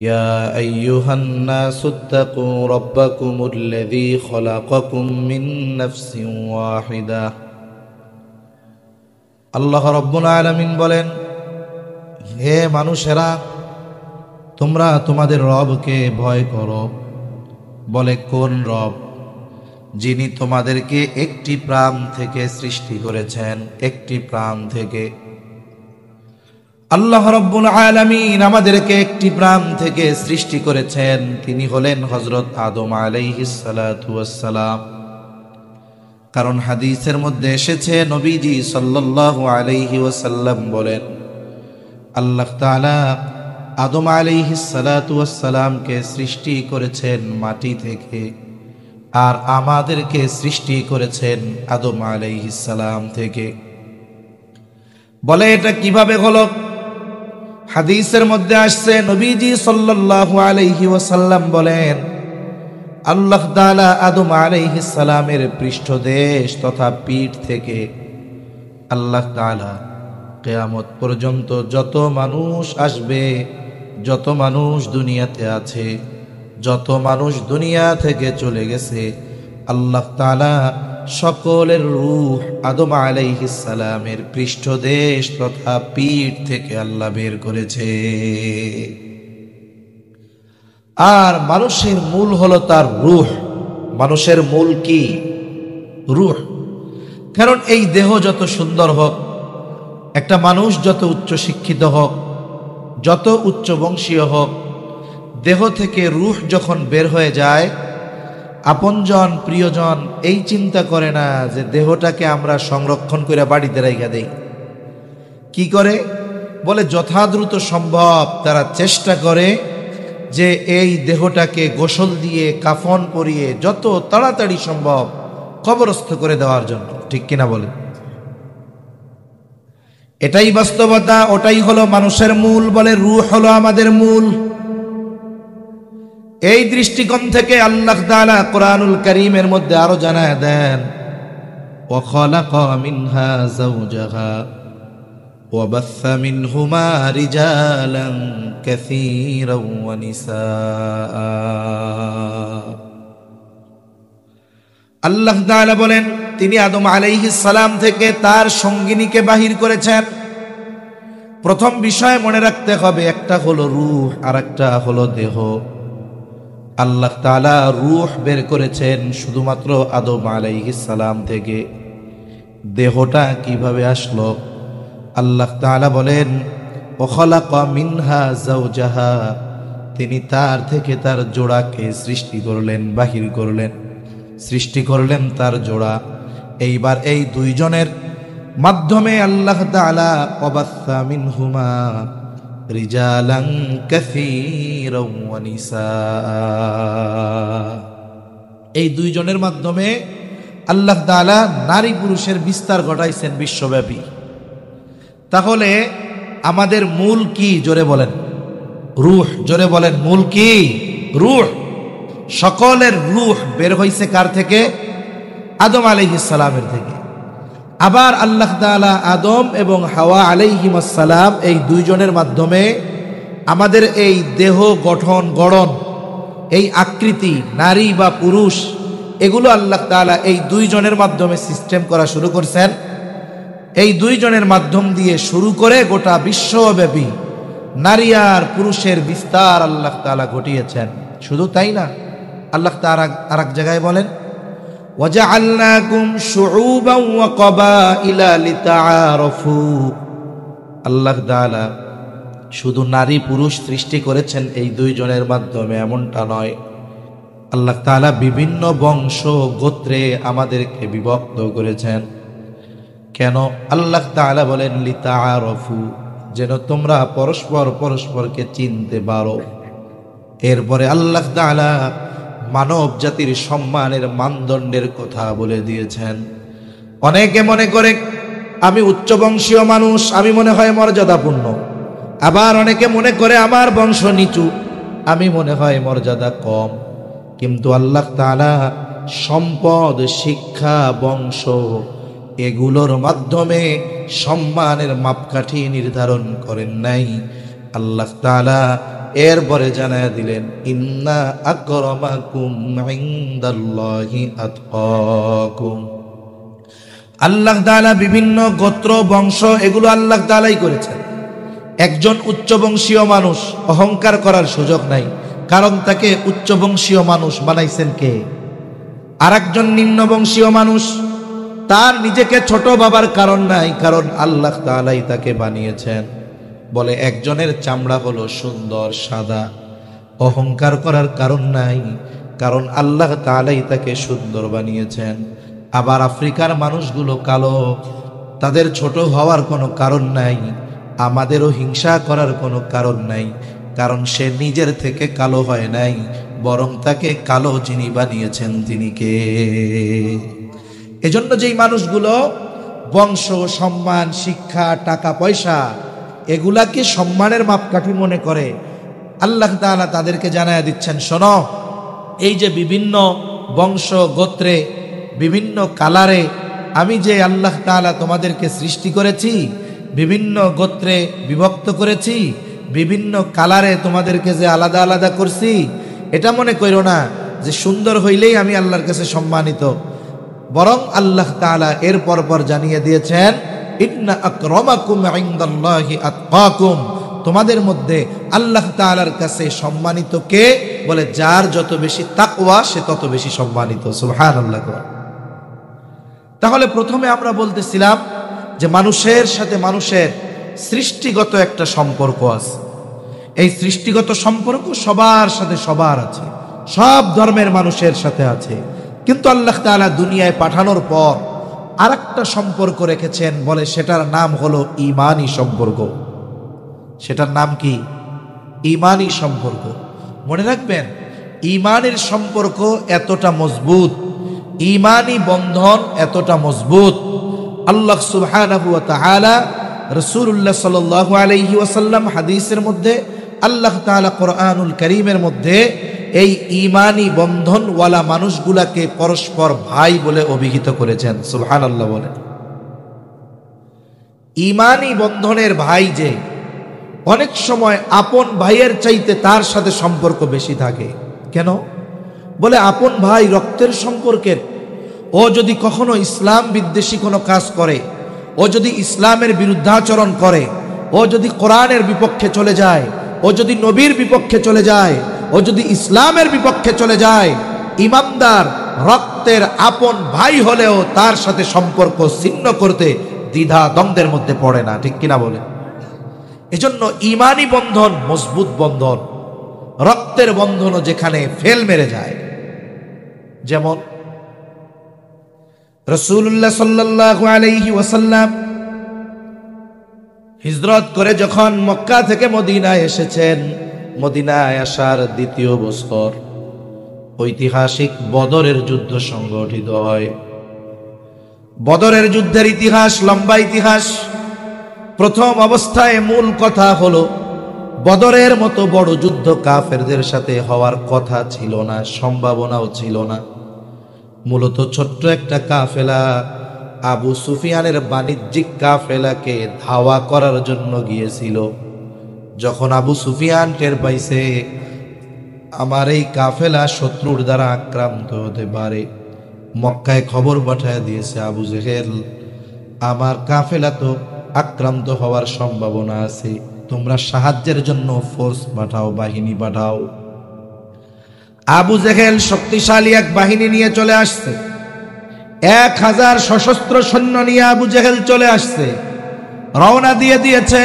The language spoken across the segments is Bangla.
يا أيها الناس اتقوا ربكم الذي خلقكم من نفس واحدة আল্লাহ রাব্বুল আলামিন বলেন, হে মানুষেরা, তোমরা তোমাদের রবকে ভয় করো। বলে, কোন রব? যিনি তোমাদেরকে একটি প্রাণ থেকে সৃষ্টি করেছেন, একটি প্রাণ থেকে। আল্লাহ রাব্বুল আলামিন আমাদেরকে একটি প্রাণ থেকে সৃষ্টি করেছেন। তিনি হলেন হযরত আদম আলাইহিস সালাতু ওয়াস সালাম। কারণ হাদিসের মধ্যে এসেছে, নবীজি সাল্লাল্লাহু আলাইহি ওয়াসাল্লাম বলেন, আল্লাহ তাআলা আদম আলাইহিস সালাতু ওয়াস সালামকে সৃষ্টি করেছেন মাটি থেকে, আর আমাদেরকে সৃষ্টি করেছেন আদম আলাইহিস সালাম থেকে। বলে, এটা কিভাবে হলো? হাদিসের মধ্যে আসছে, নবীজি সাল্লাল্লাহু আলাইহি ওয়াসাল্লাম বলেন, আল্লাহ তাআলা আদম আলাইহিস সালামের পৃষ্ঠদেশ তথা পিঠ থেকে আল্লাহ তাআলা কিয়ামত পর্যন্ত যত মানুষ আসবে, যত মানুষ দুনিয়াতে আছে, যত মানুষ দুনিয়া থেকে চলে গেছে, আল্লাহ তাআলা সকলের রূহ আদম আলাইহিস সালামের পৃষ্ঠদেশ তথা পিঠ থেকে আল্লাহ বের করেছে। আর মানুষের মূল হলো তার রূহ। মানুষের মূল কি? রূহ। কারণ এই দেহ যত সুন্দর হোক, একটা মানুষ যত উচ্চ শিক্ষিত হোক, যত উচ্চ বংশীয় হোক, দেহ থেকে রূহ যখন বের হয়ে যায়, আপনজন প্রিয়জন এই চিন্তা করে না যে দেহটাকে আমরা সংরক্ষণ করে বাড়িতে রাইখা দেই। কি করে? বলে, যথাদ্রুত সম্ভব তারা চেষ্টা করে যে এই দেহটাকে গোসল দিয়ে কাফন পরিয়ে যত তাড়াতাড়ি সম্ভব কবরস্থ করে দেওয়ার জন্য। ঠিক কিনা বলে? এটাই বাস্তবতা, ওটাই হলো মানুষের মূল। বলে, রূহ হলো আমাদের মূল। এই দৃষ্টিকোণ থেকে আল্লাহ তাআলা কোরআনুল কারীমের মধ্যে আরো জানায় দেন, ওয়া খালাকা মিনহা যাওজাহা ওয়া বাসসা মিনহুমা রিজালান কাসীরান ওয়া নিসাআ। আল্লাহ তাআলা বলেন, তিনি আদম আলাইহিস সালাম থেকে তার সঙ্গিনীকে বাহির করেছেন। প্রথম বিষয় মনে রাখতে হবে, একটা হলো রূহ আর একটা হলো দেহ। আল্লাহ তাআলা রূহ বের করেছেন শুধুমাত্র আদম আলাইহিস সালাম থেকে। দেহটা কিভাবে আসলো? আল্লাহ তাআলা বলেন, ওয়া খালাকা মিনহা যাওজাহা, তিনি তার থেকে তার জোড়াকে সৃষ্টি করলেন, বাহির করলেন, সৃষ্টি করলেন তার জোড়া। এইবার এই দুইজনের মাধ্যমে আল্লাহ তাআলা ওয়া বাসসা মিনহুমা রিজালান কাসীরান ওয়া নিসাআ, এই দুইজনের মাধ্যমে আল্লাহ তাআলা নারী পুরুষের বিস্তার ঘটাইছেন বিশ্বব্যাপী। তাহলে আমাদের মূল কি? জোরে বলেন। রূহ। জোরে বলেন, মূল কি? রূহ। সকলের রূহ বের হইছে কার থেকে? আদম আলাইহিস সালামের থেকে। আবার আল্লাহ তাআলা আদম এবং হাওয়া আলাইহিমুস সালাম এই দুইজনের মাধ্যমে আমাদের এই দেহ গড়ন, এই আকৃতি, নারী বা পুরুষ, এগুলো আল্লাহ তাআলা এই দুইজনের মাধ্যমে সিস্টেম করা শুরু করছেন। এই দুইজনের মাধ্যম দিয়ে শুরু করে গোটা বিশ্বব্যাপী নারী আর পুরুষের বিস্তার আল্লাহ তাআলা ঘটিয়েছেন। শুধু তাই না, আল্লাহ তাআলা আরেক জায়গায় বলেন, ওয়াজআলনাকুম শুউবান ওয়া ক্বাবাইলা লিতাআরাফু। আল্লাহ তাআলা শুধু নারী পুরুষ সৃষ্টি করেছেন এই দুইজনের মাধ্যমে এমনটা নয়, আল্লাহ তাআলা বিভিন্ন বংশ গোত্রে আমাদেরকে বিভক্ত করেছেন। কেন? আল্লাহ তাআলা বলেন লিতাআরাফু, যেন তোমরা পরস্পর পরস্পরকে চিনতে পারো। এরপরে আল্লাহ তাআলা মানব জাতির সম্মানের মানদণ্ডের কথা বলে দিয়েছেন। অনেকে মনে করে আমি উচ্চ বংশীয় মানুষ, আমি মনে হয় মর্যাদাপূর্ণ। আবার অনেকে মনে করে আমার বংশ নিচু, আমি মনে হয় মর্যাদা কম। কিন্তু আল্লাহ তাআলা সম্পদ, শিক্ষা, বংশ এগুলোর মাধ্যমে সম্মানের মাপকাঠি নির্ধারণ করেন নাই। আল্লাহ তাআলা এরপরে জানায়া দিলেন ইন্না আকরামাকুম ইনদাল্লাহি আতকাকুম। আল্লাহ তাআলা বিভিন্ন গোত্র বংশ এগুলো আল্লাহ তাআলাই করেছেন। একজন উচ্চবংশীয় মানুষ অহংকার করার সুযোগ নাই, কারণ তাকে উচ্চবংশীয় মানুষ বানাইছেন কে? আরেকজন নিম্নবংশীয় মানুষ, তার নিজেকে ছোট ভাবার কারণ নাই, কারণ আল্লাহ তাআলাই তাকে বানিয়েছেন। বলে একজনের চামড়া হলো সুন্দর সাদা, অহংকার করার কারণ নাই, কারণ আল্লাহ তাআলাই তাকে সুন্দর বানিয়েছেন। আবার আফ্রিকার মানুষগুলো কালো, তাদের ছোট হওয়ার কোনো কারণ নাই, আমাদেরও হিংসা করার কোনো কারণ নাই, কারণ সে নিজের থেকে কালো হয় নাই, বরং তাকে কালো যিনি বানিয়েছেন তিনি কে? এজন্য যেই মানুষগুলো বংশ, সম্মান, শিক্ষা, টাকা পয়সা এগুলাকে সম্মানের মাপকাঠি মনে করে, আল্লাহ তাআলা তাদেরকে জানায়া দিচ্ছেন, শোনো, এই যে বিভিন্ন বংশ গোত্রে বিভিন্ন কালারে আমি যে আল্লাহ তাআলা তোমাদেরকে সৃষ্টি করেছি, বিভিন্ন গোত্রে বিভক্ত করেছি, বিভিন্ন কালারে তোমাদেরকে যে আলাদা আলাদা করছি, এটা মনে করো না যে সুন্দর হইলেই আমি আল্লাহর কাছে সম্মানিত। বরং আল্লাহ তাআলা এর পর জানিয়ে দিয়েছেন ইন্না আকরামাকুম ইনদাল্লাহি আতকাকুম, তোমাদের মধ্যে আল্লাহ তাআলার কাছে সম্মানিত কে? বলে যার যত বেশি তাকওয়া সে তত বেশি সম্মানিত। সুবহানাল্লাহ। তাহলে প্রথমে আমরা বলতেছিলাম যে মানুষের সাথে মানুষের সৃষ্টিগত একটা সম্পর্ক আছে। এই সৃষ্টিগত সম্পর্ক সবার সাথে সবার আছে, সব ধর্মের মানুষের সাথে আছে। কিন্তু আল্লাহ তাআলা দুনিয়ায় পাঠানোর পর আরেকটা সম্পর্ক রেখেছেন, বলে সেটার নাম হলো ঈমানি সম্পর্ক। সেটার নাম কি? ঈমানি সম্পর্ক। মনে রাখবেন, ঈমানের সম্পর্ক এতটা মজবুত, ঈমানি বন্ধন এতটা মজবুত, আল্লাহ সুবহানাহু ওয়া তাআলা রাসূলুল্লাহ সাল্লাল্লাহু আলাইহি ওয়াসাল্লাম হাদিসের মধ্যে, আল্লাহ তাআলা কোরআনুল কারীমের মধ্যে এই ঈমানি বন্ধনওয়ালা মানুষগুলাকে পরস্পর ভাই বলে অভিহিত করেছেন। সুবহানাল্লাহ বলে। ঈমানি বন্ধনের ভাই যে অনেক সময় আপন ভাইয়ের চাইতে তার সাথে সম্পর্ক বেশি থাকে। কেন? বলে আপন ভাই রক্তের সম্পর্কের, ও যদি কখনো ইসলাম বিদ্বেষী কোনো কাজ করে, ও যদি ইসলামের বিরুদ্ধাচরণ করে, ও যদি কোরআনের বিপক্ষে চলে যায়, ও যদি নবীর বিপক্ষে চলে যায়, ও যদি ইসলামের বিপক্ষে চলে যায়, ইমানদার রক্তের আপন ভাই হলেও তার সাথে সম্পর্ক ছিন্ন করতে দ্বিধা দ্বন্দ্বের মধ্যে পড়ে না। ঠিক কিনা বলে? এজন্য ঈমানি বন্ধন মজবুত বন্ধন, রক্তের বন্ধনও যেখানে ফেল মেরে যায়। যেমন রাসূলুল্লাহ সাল্লাল্লাহু আলাইহি ওয়াসাল্লাম হিজরত করে যখন মক্কা থেকে মদিনায় এসেছেন, মদিনায় আসার দ্বিতীয় বছর ঐতিহাসিক বদরের যুদ্ধ সংগঠিত হয়। বদরের যুদ্ধের ইতিহাস লম্বা ইতিহাস। প্রথম অবস্থায় মূল কথা হলো, বদরের মতো বড় যুদ্ধ কাফেরদের সাথে হওয়ার কথা ছিল না, সম্ভাবনাও ছিল না। মূলত ছোট্ট একটা কাফেলা আবু সুফিয়ানের বাণিজ্যিক কাফেলাকে ধাওয়া করার জন্য গিয়েছিল। যখন আবু সুফিয়ান টের পাইছে আমার এই কাফেলা শত্রুর দ্বারা আক্রান্ত হতে পারে, মক্কায় খবর পাঠায় দিয়েছে আবু জেহেল, আমার কাফেলা তো আক্রান্ত হওয়ার সম্ভাবনা আছে, তোমরা সাহায্যের জন্য ফোর্স পাঠাও, বাহিনী পাঠাও। আবু জেহেল শক্তিশালী এক বাহিনী নিয়ে চলে আসছে। 1000 সশস্ত্র সৈন্য নিয়ে আবু জেহেল চলে আসছে, রওনা দিয়ে দিয়েছে।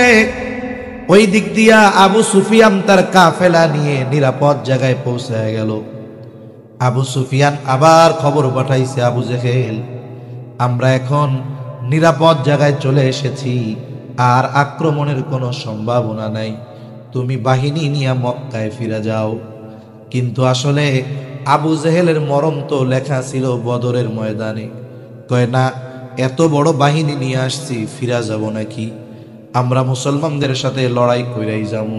ওই দিক দিয়া আবু সুফিয়ান তার কাফেলা নিয়ে নিরাপদ জায়গায় পৌঁছে গেল। আবু সুফিয়ান আবার খবর পাঠাইছে আবু জেহেল, আমরা এখন নিরাপদ জায়গায় চলে এসেছি, আর আক্রমণের কোনো সম্ভাবনা নাই, তুমি বাহিনী নিয়ে মক্কায় ফিরে যাও। কিন্তু আসলে আবু জেহেলের মরণ তো লেখা ছিল বদরের ময়দানে। কয় না, এত বড় বাহিনী নিয়ে আসছি, ফিরা যাব নাকি? আমরা মুসলমানদের সাথে লড়াই কইরাই যাব।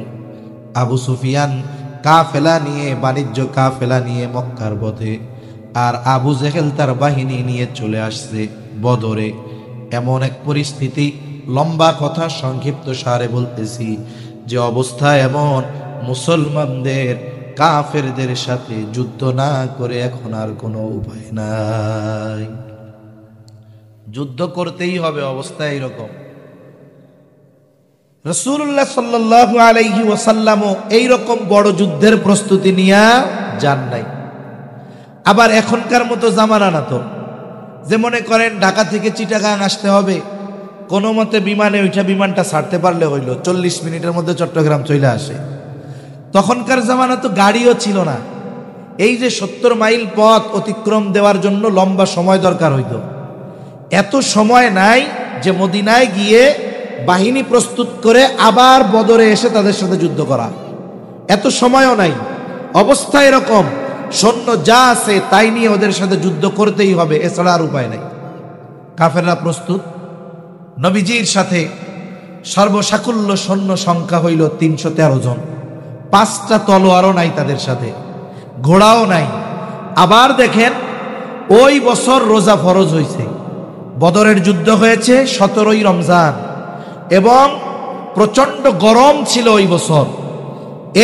আবু সুফিয়ান কাফেলা নিয়ে, বাণিজ্য কাফেলা নিয়ে মক্কার পথে, আর আবু জেহেল তার বাহিনী নিয়ে চলে আসছে বদরে। এমন এক পরিস্থিতি, লম্বা কথা সংক্ষিপ্ত সারে বলতেছি, যে অবস্থা এমন মুসলমানদের কাফেরদের সাথে যুদ্ধ না করে এখন আর কোনো উপায় নাই, যুদ্ধ করতেই হবে, অবস্থা এইরকম। রাসূলুল্লাহ সাল্লাল্লাহু আলাইহি ওয়াসাল্লামও এইরকম বড় যুদ্ধের প্রস্তুতি নিয়ে যান নাই। আবার এখনকার মতো জামানা না তো, যে মনে করেন ঢাকা থেকে চিটাগাং আসতে হবে, কোনো মতে বিমানে ওইটা বিমানটা ছাড়তে পারলে হইল 40 মিনিটের মধ্যে চট্টগ্রাম চলে আসে। তখনকার জামানা তো গাড়িও ছিল না, এই যে 70 মাইল পথ অতিক্রম দেওয়ার জন্য লম্বা সময় দরকার হইতো। এত সময় নাই যে মদিনায় গিয়ে বাহিনী প্রস্তুত করে আবার বদরে এসে তাদের সাথে যুদ্ধ করা, এত সময়ও নাই। অবস্থা এরকম, সৈন্য যা আছে তাই নিয়ে ওদের সাথে যুদ্ধ করতেই হবে, এছাড়া আর উপায় নাই। কাফেররা প্রস্তুত। নবীজির সাথে সর্বসাকুল্য সৈন্য সংখ্যা হইল 313 জন। 5টা তলোয়ারও নাই তাদের সাথে, ঘোড়াও নাই। আবার দেখেন, ওই বছর রোজা ফরজ হয়েছে, বদরের যুদ্ধ হয়েছে 17ই রমজান, এবং প্রচন্ড গরম ছিল ওই বছর।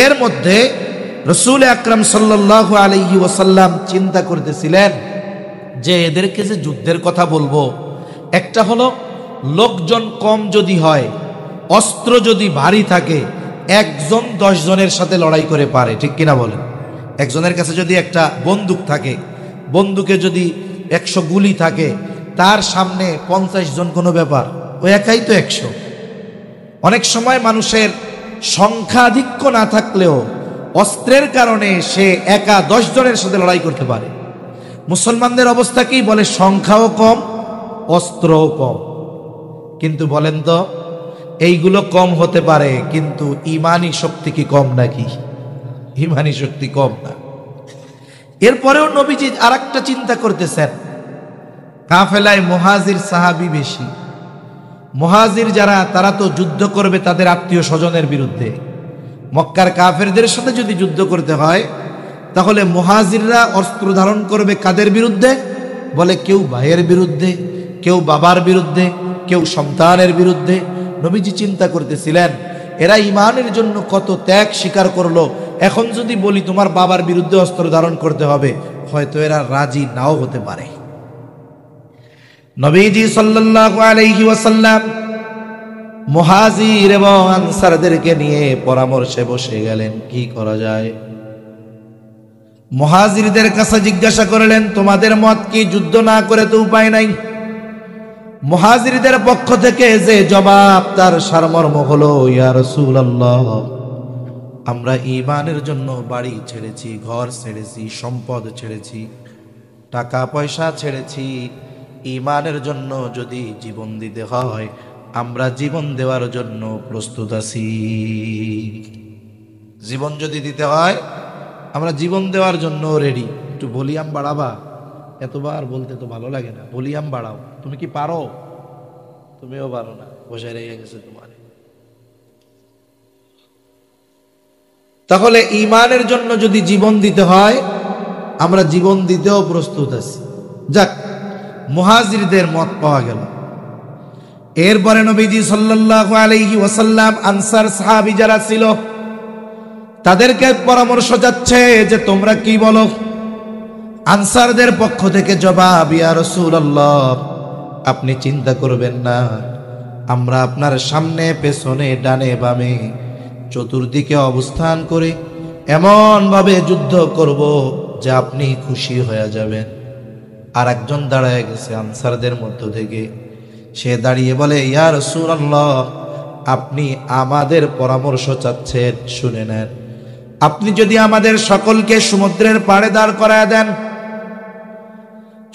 এর মধ্যে রাসূল আকরাম সাল্লাল্লাহু আলাইহি ওয়াসাল্লাম চিন্তা করতেছিলেন যে এদেরকে যে যুদ্ধের কথা বলবো, একটা হলো লোকজন কম যদি হয়, অস্ত্র যদি ভারী থাকে, একজন 10 জনের সাথে লড়াই করে পারে, ঠিক কিনা বলেন? একজনের কাছে যদি একটা বন্দুক থাকে, বন্দুকে যদি 100 গুলি থাকে, তার সামনে 50 জন কোনো ব্যাপার, ও একাই তো 100। অনেক সময় মানুষের সংখ্যাধিক্য না থাকলেও অস্ত্রের কারণে সে একা 10 জনের সাথে লড়াই করতে পারে। মুসলমানদের অবস্থা কি বলে? সংখ্যাও কম, অস্ত্রও কম। কিন্তু বলেন তো, এইগুলো কম হতে পারে, কিন্তু ইমানি শক্তি কি কম নাকি? ইমানি শক্তি কম না। এরপরেও নবীজি আরেকটা চিন্তা করতেছেন, কাফেলায় মুহাজির সাহাবী বেশি। মুহাজির যারা, তারা তো যুদ্ধ করবে তাদের আত্মীয় স্বজনের বিরুদ্ধে। মক্কার কাফেরদের সাথে যদি যুদ্ধ করতে হয়, তাহলে মুহাজিররা অস্ত্র ধারণ করবে কাদের বিরুদ্ধে? বলে কেউ ভাইয়ের বিরুদ্ধে, কেউ বাবার বিরুদ্ধে, কেউ সন্তানের বিরুদ্ধে। নবীজি চিন্তা করতেছিলেন, এরা ইমানের জন্য কত ত্যাগ স্বীকার করলো, এখন যদি বলি তোমার বাবার বিরুদ্ধে অস্ত্র ধারণ করতে হবে, হয়তো এরা রাজি নাও হতে পারে। নবীজি সাল্লাল্লাহু আলাইহি ওয়াসাল্লাম মুহাজির এবং আনসারদেরকে নিয়ে পরামর্শে বসে গেলেন, কি করা যায়। মুহাজিরদের কাছে জিজ্ঞাসা করলেন, তোমাদের মত কি? যুদ্ধ না করে তো উপায় নাই। মুহাজিরদের পক্ষ থেকে যে জবাব, তার সারমর্ম হলো, ইয়া রাসূলুল্লাহ, আমরা ঈমানের জন্য বাড়ি ছেড়েছি, ঘর ছেড়েছি, সম্পদ ছেড়েছি, টাকা পয়সা ছেড়েছি। ঈমানের জন্য যদি জীবন দিতে হয়, আমরা জীবন দেওয়ার জন্য প্রস্তুত আছি। জীবন যদি দিতে হয়, আমরা জীবন দেওয়ার জন্য রেডি। একটু ভলিউম বাড়াবা, এতবার বলতে তো ভালো লাগে না, ভলিউম বাড়াও। তুমি কি পারো? তুমিও পারো না, বসে রেখে গেছে তোমার। তাহলে ঈমানের জন্য যদি জীবন দিতে হয়, আমরা জীবন দিতেও প্রস্তুত আছি। যাক, মুহাজিরদের মত পাওয়া গেল। এরপরে নবীজি সাল্লাল্লাহু আলাইহি ওয়াসাল্লাম আনসার সাহাবী যারা ছিল, তাদেরকে পরামর্শ যাচ্ছে যে তোমরা কি বলো। আনসারদের পক্ষ থেকে জবাব, ইয়া রাসূলুল্লাহ, আপনি চিন্তা করবেন না, আমরা আপনার সামনে, পেছনে, ডানে বামে, চতুর্দিকে অবস্থান করে এমন ভাবে যুদ্ধ করব যে আপনি খুশি হয়ে যাবেন। আর একজন দাঁড়ায় গেছে আনসারদের মধ্য থেকে, সে দাঁড়িয়ে বলে, ইয়া রাসূলুল্লাহ, আপনি আমাদের পরামর্শ চাচ্ছেন, শুনে নেন। আপনি যদি আমাদের সকলকে সমুদ্রের পাড়ে দাঁড় করায় দেন,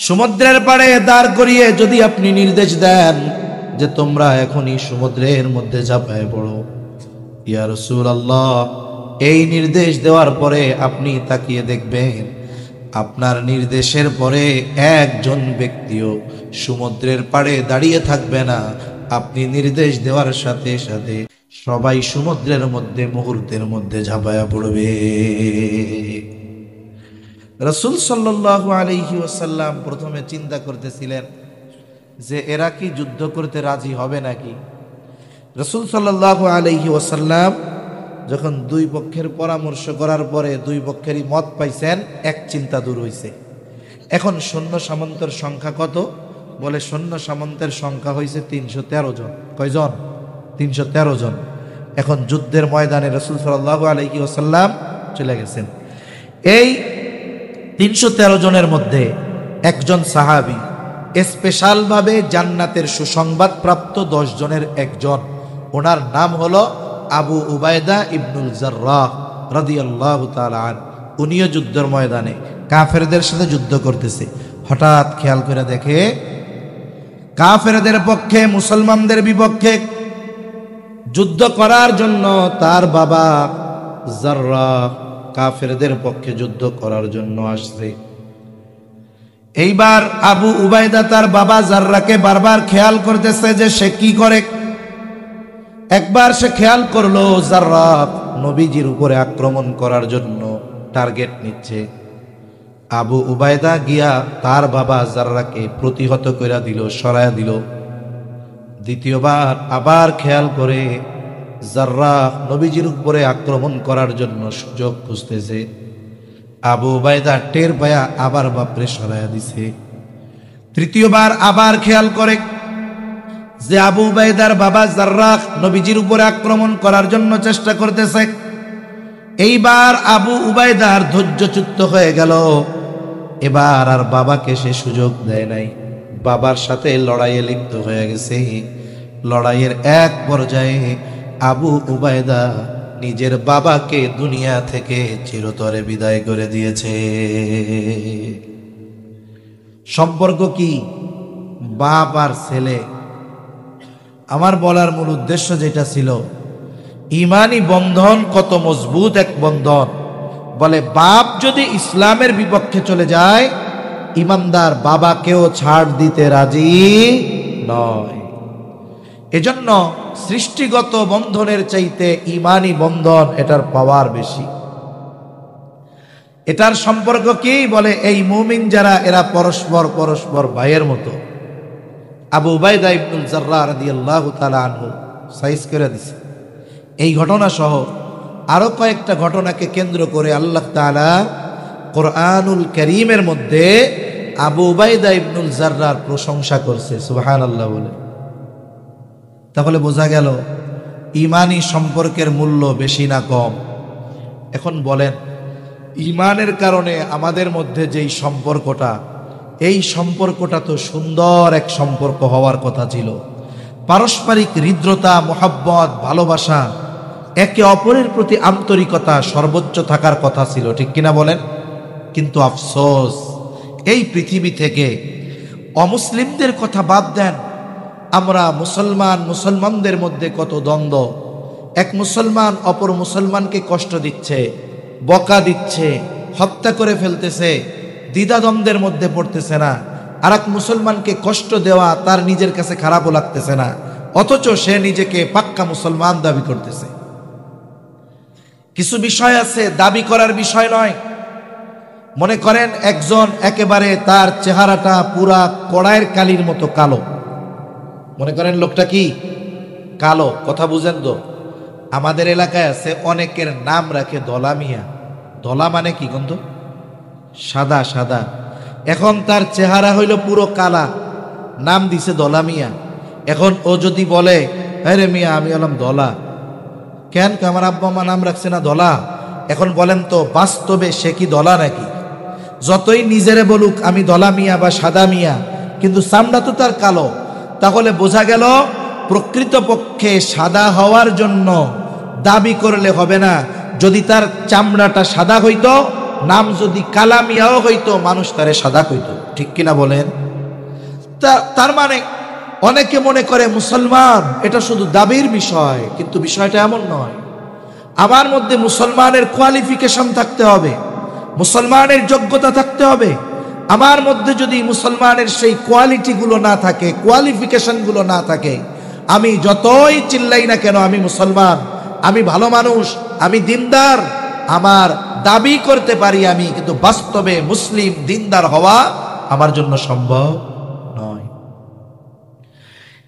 সমুদ্রের পাড়ে দাঁড় করিয়ে যদি আপনি নির্দেশ দেন যে তোমরা এখনই সমুদ্রের মধ্যে ঝাঁপায় পড়ো, ইয়া রাসূলুল্লাহ, এই নির্দেশ দেওয়ার পরে আপনি তাকিয়ে দেখবেন, আপনার নির্দেশের পরে একজন ব্যক্তিও সমুদ্রের পাড়ে দাঁড়িয়ে থাকবে না। আপনি নির্দেশ দেওয়ার সাথে সাথে সবাই সমুদ্রের মধ্যে মুহূর্তের মধ্যে ঝাঁপায়া পড়বে। রাসূল সাল্লাল্লাহু আলাইহি ওয়াসাল্লাম প্রথমে চিন্তা করতেছিলেন যে এরা কি যুদ্ধ করতে রাজি হবে নাকি। রাসূল সাল্লাল্লাহু আলাইহি ওয়াসাল্লাম যখন দুই পক্ষের পরামর্শ করার পরে দুই পক্ষেরই মত পাইছেন, এক চিন্তা দূর হইছে। এখন সৈন্য সামন্তের সংখ্যা কত? বলে সৈন্য সামন্তের সংখ্যা হয়েছে 313 জন। কয়জন? 313 জন। এখন যুদ্ধের ময়দানে রাসূল সাল্লাল্লাহু আলাইহি ওয়াসাল্লাম চলে গেছেন। এই 313 জনের মধ্যে একজন সাহাবী, স্পেশালভাবে জান্নাতের সুসংবাদ প্রাপ্ত 10 জনের একজন, ওনার নাম হলো আবু উবায়দা ইবনুল জাররাহ রাদিয়াল্লাহু তাআলা আনহু। উনিও যুদ্ধের ময়দানে কাফেরদের সাথে যুদ্ধ করতেছে। হঠাৎ খেয়াল করে দেখে কাফেরদের পক্ষে, মুসলমানদের বিপক্ষে যুদ্ধ করার জন্য তার বাবা জাররাহ কাফেরদের পক্ষে যুদ্ধ করার জন্য আসছে। এইবার আবু উবায়দা তার বাবা জাররাকে বারবার খেয়াল করতেছে যে সে কি করে। একবার সে খেয়াল করলো জাররাহ নবীজির উপরে আক্রমণ করার জন্য টার্গেট নিচ্ছে। আবু উবায়দা গিয়া তার বাবা জাররাকে প্রতিহত করে দিল, সরায়া দিল। দ্বিতীয়বার আবার খেয়াল করে জাররাহ নবীজির উপরে আক্রমণ করার জন্য সুযোগ খুঁজতেছে। আবু উবায়দা টের পায়া আবার বাপরে সরায়া দিছে। তৃতীয়বার আবার খেয়াল করে যে আবু উবায়দার বাবা জাররাহ নবীজির উপরে আক্রমণ করার জন্য চেষ্টা করতেছে। এইবার আবু উবায়দার ধৈর্যচ্যুত হয়ে গেল। এবার আর বাবাকে সে সুযোগ দেয় নাই, বাবার সাথে লড়াইয়ে লিপ্ত হয়ে গেছে। লড়াইয়ের এক পর্যায়ে আবু উবায়দা নিজের বাবাকে দুনিয়া থেকে চিরতরে বিদায় করে দিয়েছে। সম্পর্ক কি? বাপ আর ছেলে। আমার বলার মূল উদ্দেশ্য যেটা ছিল, ইমানি বন্ধন কত মজবুত এক বন্ধন। বলে বাপ যদি ইসলামের বিপক্ষে চলে যায়, ইমানদার বাবাকেও ছাড় দিতে রাজি নয়। এজন্য সৃষ্টিগত বন্ধনের চাইতে ইমানি বন্ধন, এটার পাওয়ার বেশি। এটার সম্পর্ক কি? বলে এই মুমিন যারা, এরা পরস্পর পরস্পর ভাইয়ের মতো। আবু উবায়দা ইবনুল জাররাহ রাদিয়াল্লাহু তাআলা আনহু সাইজ করে দিছে। এই ঘটনা সহ আরো কয়েকটা ঘটনাকে কেন্দ্র করে আল্লাহ তাআলা কোরআনুল কারীমের মধ্যে আবু উবায়দা ইবনুল জাররাহর প্রশংসা করছে। সুবহানাল্লাহ বলে। তাহলে বোঝা গেল ইমানি সম্পর্কের মূল্য বেশি না কম? এখন বলেন, ইমানের কারণে আমাদের মধ্যে যেই সম্পর্কটা, এই সম্পর্কটা তো সুন্দর এক সম্পর্ক হওয়ার কথা ছিল। পারস্পরিক হৃদ্রতা, মোহাব্বত, ভালোবাসা, একে অপরের প্রতি আন্তরিকতা সর্বোচ্চ থাকার কথা ছিল, ঠিক কিনা বলেন? কিন্তু আফসোস, এই পৃথিবী থেকে অমুসলিমদের কথা বাদ দেন, আমরা মুসলমানদের মধ্যে কত দ্বন্দ্ব। এক মুসলমান অপর মুসলমানকে কষ্ট দিচ্ছে, বকা দিচ্ছে, হত্যা করে ফেলতেছে, দ্বিধাদ্বন্দ্বের মধ্যে পড়তেছে না। আর এক মুসলমানকে কষ্ট দেওয়া তার নিজের কাছে খারাপও লাগতেছে না, অথচ সে নিজেকে পাক্কা মুসলমান দাবি করতেছে। কিছু বিষয় আছে দাবি করার বিষয় নয়। মনে করেন একজন একেবারে তার চেহারাটা পুরা কড়াইয়ের কালির মতো কালো। মনে করেন লোকটা কি কালো, কথা বুঝেন তো? আমাদের এলাকায় আছে অনেকের নাম রাখে দলা মিয়া। দলা মানে কি গন্ধ? সাদা সাদা। এখন তার চেহারা হইল পুরো কালা, নাম দিছে দলা মিয়া। এখন ও যদি বলে, আরে মিয়া আমি হলাম দলা, কেন? আমার আব্বা মা নাম রাখছে না দলা। এখন বলেন তো বাস্তবে সে কি দলা নাকি? যতই নিজেরে বলুক আমি দলা মিয়া বা সাদা মিয়া, কিন্তু চামড়া তো তার কালো। তাহলে বোঝা গেল প্রকৃতপক্ষে সাদা হওয়ার জন্য দাবি করলে হবে না। যদি তার চামড়াটা সাদা হইতো, নাম যদি কালা মিয়াও হইতো, মানুষ তারে সাদা কইতো, ঠিক কিনা বলেন? তার মানে অনেকে মনে করে মুসলমান এটা শুধু দাবির বিষয়, কিন্তু বিষয়টা এমন নয়। আমার মধ্যে মুসলমানের কোয়ালিফিকেশন থাকতে হবে, মুসলমানের যোগ্যতা থাকতে হবে। আমার মধ্যে যদি মুসলমানের সেই কোয়ালিটিগুলো না থাকে, কোয়ালিফিকেশনগুলো না থাকে, আমি যতই চিল্লাই না কেন আমি মুসলমান, আমি ভালো মানুষ, আমি দিনদার, আমার দাবি করতে পারি আমি, কিন্তু বাস্তবে মুসলিম দিনদার হওয়া আমার জন্য সম্ভব নয়।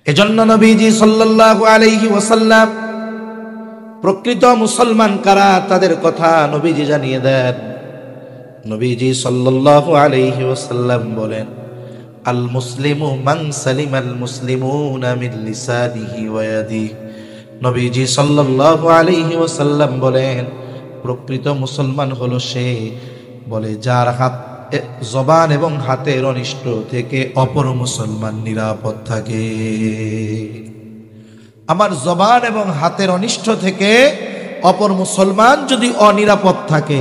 এজন্য নবীজি সাল্লাল্লাহু আলাইহি ওয়াসাল্লাম প্রকৃত মুসলমান কারা তাদের কথা নবীজি জানিয়ে দেন। নবীজি সাল্লাল্লাহু আলাইহি ওয়াসাল্লাম বলেন, আল মুসলিমু মান সালিমাল মুসলিমুনা মিন লিসানিহি ওয়া ইয়াদিহি। নবীজি সাল্লাল্লাহু আলাইহি ওয়াসাল্লাম বলেন, প্রকৃত মুসলমান হলো সে, বলে যার হাত, জবান এবং হাতের অনিষ্ট থেকে অপর মুসলমান নিরাপদ থাকে। আমার জবান এবং হাতের অনিষ্ট থেকে অপর মুসলমান যদি অনিরাপদ থাকে,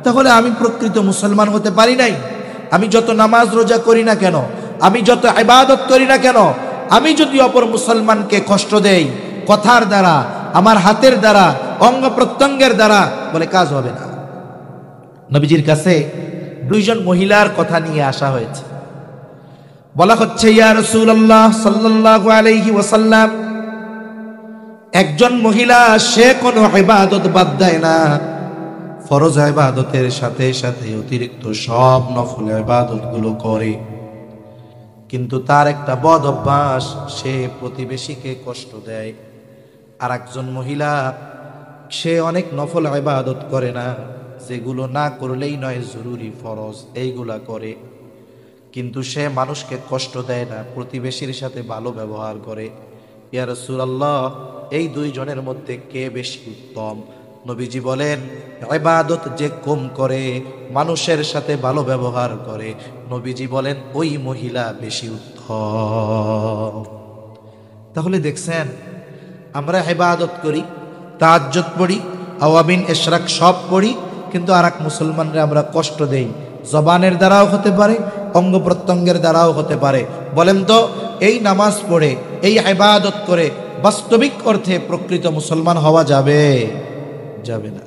তাহলে আমি প্রকৃত মুসলমান হতে পারি নাই। আমি যত নামাজ রোজা করি না কেন, আমি যত ইবাদত করি না কেন, আমি যদি অপর মুসলমানকে কষ্ট দেই কথার দ্বারা, আমার হাতের দ্বারা, অঙ্গ প্রত্যঙ্গের দ্বারা, বলে কাজ হবে না। নবীজির কাছে দুইজন মহিলার কথা নিয়ে আসা হয়েছে। বলা হচ্ছে, ইয়া রাসূলুল্লাহ সাল্লাল্লাহু আলাইহি ওয়াসাল্লাম, একজন মহিলা সে কোনো ইবাদত বাদ দেয় না, ফরজ ইবাদতের সাথে সাথে অতিরিক্ত সব নফল ইবাদতগুলো করে, কিন্তু তার একটা বদ অভ্যাস, সে প্রতিবেশীকে কষ্ট দেয়। আর একজন মহিলা সে অনেক নফল ইবাদত করে না, যেগুলো না করলেই নয় জরুরি ফরজ, এইগুলা করে, কিন্তু সে মানুষকে কষ্ট দেয় না, প্রতিবেশীর সাথে ভালো ব্যবহার করে। ইয়া রাসূলুল্লাহ, এই দুইজনের মধ্যে কে বেশি উত্তম? নবীজি বলেন, ইবাদত যে কম করে, মানুষের সাথে ভালো ব্যবহার করে, নবীজি বলেন ওই মহিলা বেশি উত্তম। তাহলে দেখছেন, আমরা ইবাদত করি, তাহাজ্জুদ পড়ি, আওয়াবিন ইশরাক সব পড়ি, কিন্তু আর এক মুসলমানরা আমরা কষ্ট দেই। জবানের দ্বারাও হতে পারে, অঙ্গ প্রত্যঙ্গের দ্বারাও হতে পারে। বলেন তো, এই নামাজ পড়ে, এই ইবাদত করে বাস্তবিক অর্থে প্রকৃত মুসলমান হওয়া যাবে? যাবে না।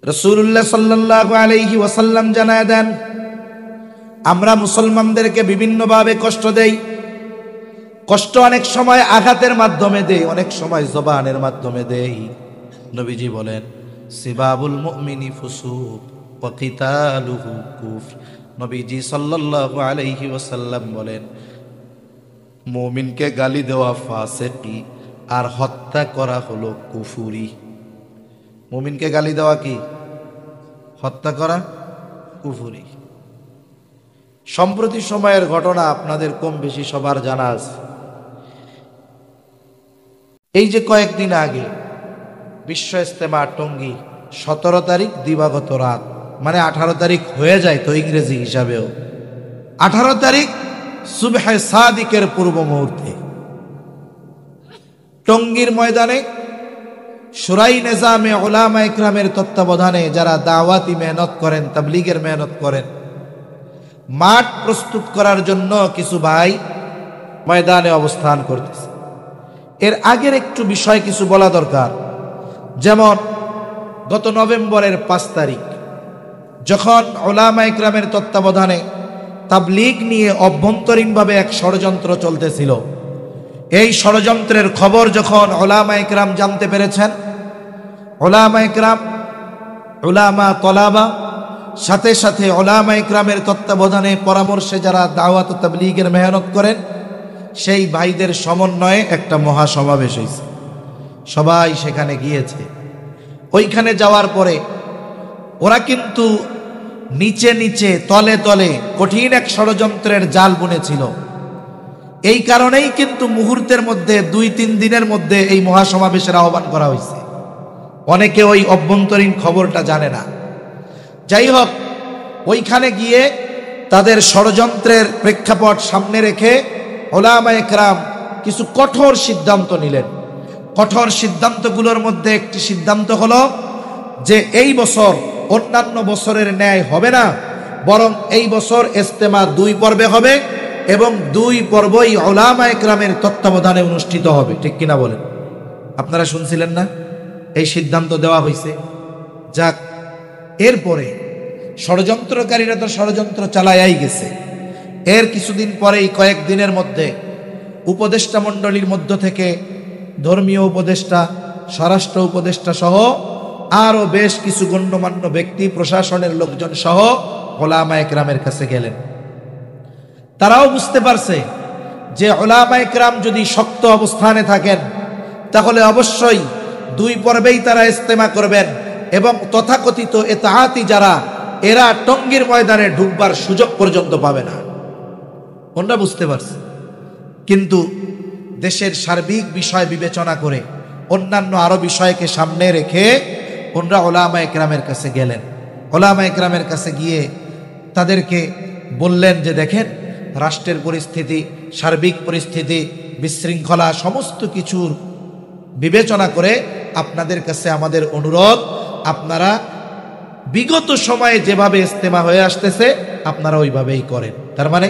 রাসূলুল্লাহ সাল্লাল্লাহু আলাইহি ওয়াসাল্লাম জানায় দেন, আমরা মুসলমানদেরকে বিভিন্নভাবে কষ্ট দেই। কষ্ট অনেক সময় আঘাতের মাধ্যমে দেই, অনেক সময় জবানের মাধ্যমে দেই। নবীজি বলেন, সিবাবুল মুমিনি ফুসুক ওয়া কিতালুহু কুফর। নবীজি সাল্লাল্লাহু আলাইহি ওয়াসাল্লাম বলেন, মুমিনকে গালি দেওয়া ফাসিকি, আর হত্যা করা হলো কুফুরি। মুমিনকে গালি দেওয়া কি? হত্যা করা কুফুরি। সম্প্রতি সময়ের ঘটনা আপনাদের কম বেশি সবার জানা আছে। এই যে কয়েকদিন আগে বিশ্ব ইজতেমা টঙ্গী, 17 তারিখ দিবাগত রাত, মানে 18 তারিখ হয়ে যায় তো ইংরেজি হিসাবেও, 18 তারিখ সুবহে সাদিকের পূর্ব মুহূর্তে টঙ্গীর ময়দানে শুরাই নিজামে উলামা ইকরামের তত্ত্বাবধানে যারা দাওয়াতি মেহনত করেন, তাবলীগের মেহনত করেন, মাঠ প্রস্তুত করার জন্য কিছু ভাই ময়দানে অবস্থান করতেছে। এর আগের একটু বিষয় কিছু বলা দরকার। যেমন গত নভেম্বরের 5 তারিখ যখন উলামা ইকরামের তত্ত্বাবধানে তাবলীগ নিয়ে অভ্যন্তরীণভাবে এক ষড়যন্ত্র চলতেছিল, এই ষড়যন্ত্রের খবর যখন উলামা ইকরাম জানতে পেরেছেন, উলামা ইকরাম, উলামা তলাবা, সাথে সাথে উলামা ইকরামের তত্ত্বাবধানে পরামর্শে যারা দাওয়াত ও তাবলীগের মেহনত করেন, সেই ভাইদের সমন্বয়ে একটা মহাসমাবেশ হয়েছে। সবাই সেখানে গিয়েছে। ওইখানে যাওয়ার পরে ওরা কিন্তু নিচে নিচে, তলে তলে কঠিন এক ষড়যন্ত্রের জাল বুনেছিল। এই কারণেই কিন্তু মুহূর্তের মধ্যে 2-3 দিনের মধ্যে এই মহাসমাবেশের আহ্বান করা হয়েছে। অনেকে ওই অভ্যন্তরীণ খবরটা জানে না। যাই হোক, ওইখানে গিয়ে তাদের ষড়যন্ত্রের প্রেক্ষাপট সামনে রেখে উলামা ইকরাম কিছু কঠোর সিদ্ধান্ত নিলেন। কঠোর সিদ্ধান্তগুলোর মধ্যে একটি সিদ্ধান্ত হলো যে এই বছর অন্যান্য বছরের ন্যায় হবে না, বরং এই বছর ইজতেমা 2 পর্বে হবে এবং 2 পর্বই উলামা ইকরামের তত্ত্বাবধানে অনুষ্ঠিত হবে। ঠিক কিনা বলেন? আপনারা শুনছিলেন না? এই সিদ্ধান্ত দেওয়া হয়েছে। যাক, এরপরে ষড়যন্ত্রকারীরা তো ষড়যন্ত্র চালায়াই গেছে। এর কিছুদিন পরেই, কয়েকদিনের মধ্যে উপদেষ্টা মণ্ডলীর মধ্য থেকে ধর্মীয় উপদেষ্টা, স্বরাষ্ট্র উপদেষ্টা সহ আরো বেশ কিছু গণ্যমান্য ব্যক্তি, প্রশাসনের লোকজন সহ উলামা ইকরামের কাছে গেলেন। তারাও বুঝতে পারছে যে উলামা ইকরাম যদি শক্ত অবস্থানে থাকেন, তাহলে অবশ্যই 2 পর্বেই তারা ইস্তেমা করবেন এবং তথাকথিত ইতাআতি যারা এরা টঙ্গীর ময়দানে ঢুকবার সুযোগ পর্যন্ত পাবে না। ওনারা বুঝতে পারছে, কিন্তু দেশের সার্বিক বিষয় বিবেচনা করে অন্যান্য আরো বিষয়কে সামনে রেখে ওনারা উলামায়ে কেরামের কাছে গেলেন। উলামায়ে কেরামের কাছে গিয়ে তাদেরকে বললেন যে দেখেন, রাষ্ট্রের পরিস্থিতি, সার্বিক পরিস্থিতি, বিশৃঙ্খলা সমস্ত কিছুর বিবেচনা করে আপনাদের কাছে আমাদের অনুরোধ, আপনারা বিগত সময়ে যেভাবে ইস্তেমা হয়ে আসতেছে আপনারা ওইভাবেই করেন। তার মানে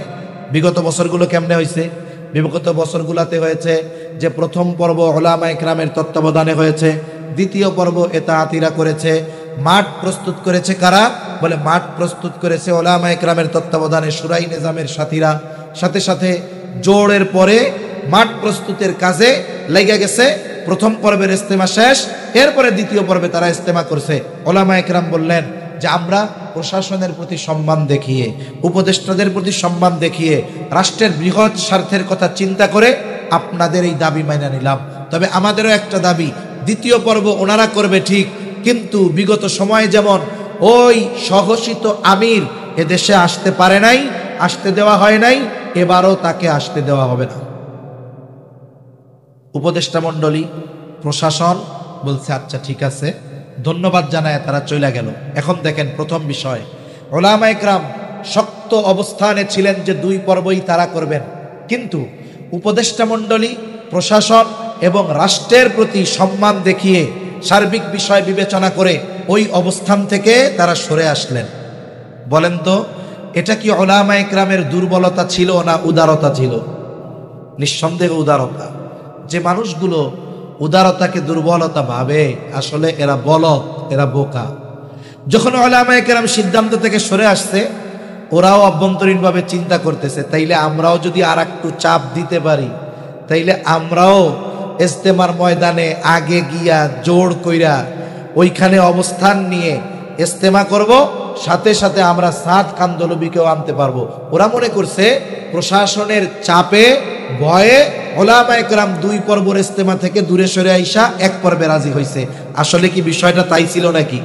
বিগত বছরগুলো কেমনে হয়েছে? বিগত বছরগুলোতে হয়েছে যে প্রথম পর্ব উলামায়ে কেরামের তত্ত্বাবধানে হয়েছে, দ্বিতীয় পর্ব ইতাআতিরা করেছে। মাঠ প্রস্তুত করেছে কারা? বলে মাঠ প্রস্তুত করেছে উলামায়ে কেরামের তত্ত্বাবধানে শুরাই নিজামের সাথীরা। সাথে সাথে জোড়ের পরে মাঠ প্রস্তুতের কাজে লেগে গেছে। প্রথম পর্বের ইস্তেমা শেষ, এরপরে দ্বিতীয় পর্বে তারা ইস্তেমা করছে। উলামায়ে কেরাম বললেন যে আমরা প্রশাসনের প্রতি সম্মান দেখিয়ে, উপদেষ্টাদের প্রতি সম্মান দেখিয়ে, রাষ্ট্রের বৃহৎ স্বার্থের কথা চিন্তা করে আপনাদের এই দাবি মাইনা নিলাম। তবে আমাদেরও একটা দাবি, দ্বিতীয় পর্ব ওনারা করবে ঠিক, কিন্তু বিগত সময়ে যেমন ওই স্বঘোষিত আমির এদেশে আসতে পারে নাই, আসতে দেওয়া হয় নাই, এবারও তাকে আসতে দেওয়া হবে না। উপদেষ্টা মণ্ডলী, প্রশাসন বলছে আচ্ছা ঠিক আছে, ধন্যবাদ জানায় তারা চলে গেল। এখন দেখেন প্রথম বিষয়, উলামায়ে কেরাম শক্ত অবস্থানে ছিলেন যে 2 পর্বই তারা করবেন, কিন্তু উপদেষ্টা মণ্ডলী, প্রশাসন এবং রাষ্ট্রের প্রতি সম্মান দেখিয়ে সার্বিক বিষয় বিবেচনা করে ওই অবস্থান থেকে তারা সরে আসলেন। বলেন তো, এটা কি উলামায়ে কেরামের দুর্বলতা ছিল না উদারতা ছিল? নিঃসন্দেহে উদারতা। যে মানুষগুলো উদারতাকে দুর্বলতা ভাবে, আসলে এরা বলদ, এরা বোকা। যখন উলামায়ে কেরাম সিদ্ধান্ত থেকে সরে আসছে, ওরাও অভ্যন্তরীণভাবে চিন্তা করতেছে তাইলে আমরাও যদি আর একটু চাপ দিতে পারি, তাইলে আমরাও ইস্তেমার ময়দানে আগে গিয়া জোর কইরা ওইখানে অবস্থান নিয়ে ইস্তেমা করব, সাথে সাথে আমরা সাদ কান্দলবিকেও আনতে পারবো। ওরা মনে করছে প্রশাসনের চাপে ভয়ে উলামায়ে কেরাম 2 পর্বের ইস্তেমা থেকে দূরে সরে আইসা 1 পর্বে রাজি হয়েছে। আসলে কি বিষয়টা তাই ছিল নাকি?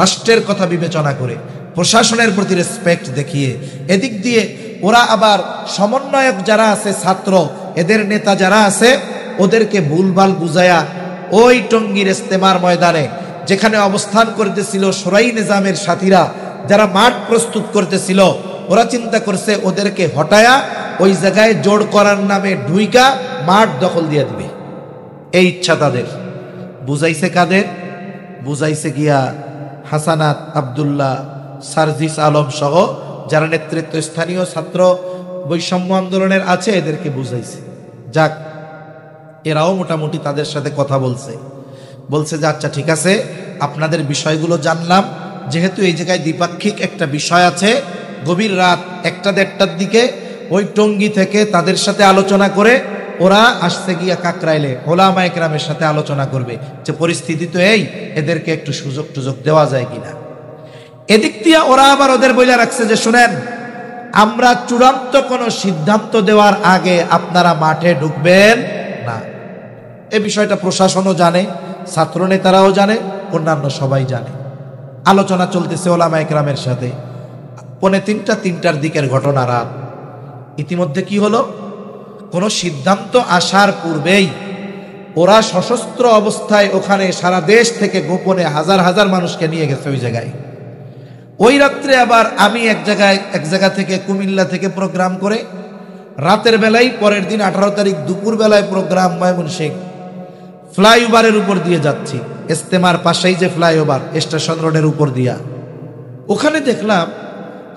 রাষ্ট্রের কথা বিবেচনা করে, প্রশাসনের প্রতি রেসপেক্ট দেখিয়ে, এদিক দিয়ে ওরা আবার সমন্বয়ক যারা আছে, ছাত্র এদের নেতা যারা আছে, ওদেরকে ভুলভাল বুঝায়া ওই টঙ্গীর ইস্তেমার ময়দানে যেখানে অবস্থান করতেছিল শুরাই নিজামের সাথীরা, যারা মাঠ প্রস্তুত করতেছিল, ওরা চিন্তা করছে ওদেরকে হটায়া ওই জায়গায় জোড় করার নামে ঢুইকা মাঠ দখল দিয়ে দিবে, এই ইচ্ছা তাদের। বুঝাইছে কাদের? বুঝাইছে গিয়া হাসানাত, আব্দুল্লাহ, সার্জিস আলম সহ যারা নেতৃত্ব স্থানীয় ছাত্র বৈষম্য আন্দোলনের আছে, এদেরকে বুঝাইছে। যাক, এরাও মোটামুটি তাদের সাথে কথা বলছে যে আচ্ছা ঠিক আছে, আপনাদের বিষয়গুলো জানলাম, যেহেতু এই জায়গায় দ্বিপাক্ষিক একটা বিষয় আছে, গভীর রাত 1টা-1.5টার দিকে ওই টঙ্গী থেকে তাদের সাথে আলোচনা করে ওরা আসছে গিয়া কাকরাইলে উলামায়ে কেরামের সাথে আলোচনা করবে যে পরিস্থিতি তো এই, এদেরকে একটু সুযোগ দেওয়া যায় কিনা। এদিক দিয়ে ওরা আবার ওদের বলে রাখছে যে শুনেন, আমরা চূড়ান্ত কোনো সিদ্ধান্ত দেওয়ার আগে আপনারা মাঠে ঢুকবেন না। এই বিষয়টা প্রশাসনও জানে, ছাত্র নেতারাও জানে, অন্যান্য সবাই জানে। আলোচনা চলতেছে উলামায়ে কেরামের সাথে। 2:45-3টার দিকের ঘটনা, রাত। ইতিমধ্যে কি হলো, কোনো সিদ্ধান্ত আসার পূর্বেই ওরা সশস্ত্র অবস্থায় ওখানে সারা দেশ থেকে গোপনে হাজার হাজার মানুষকে নিয়ে গেছে ওই জায়গায়। ওই রাত্রে আবার আমি এক জায়গা থেকে, কুমিল্লা থেকে প্রোগ্রাম করে রাতের বেলায়, পরের দিন 18 তারিখ দুপুর বেলায় প্রোগ্রাম ময়মনসিংহ ফ্লাইওভারের উপর দিয়ে যাচ্ছি, ইস্তেমার পাশেই যে ফ্লাইওভার, স্টেশন রোডের উপর দিয়া। ওখানে দেখলাম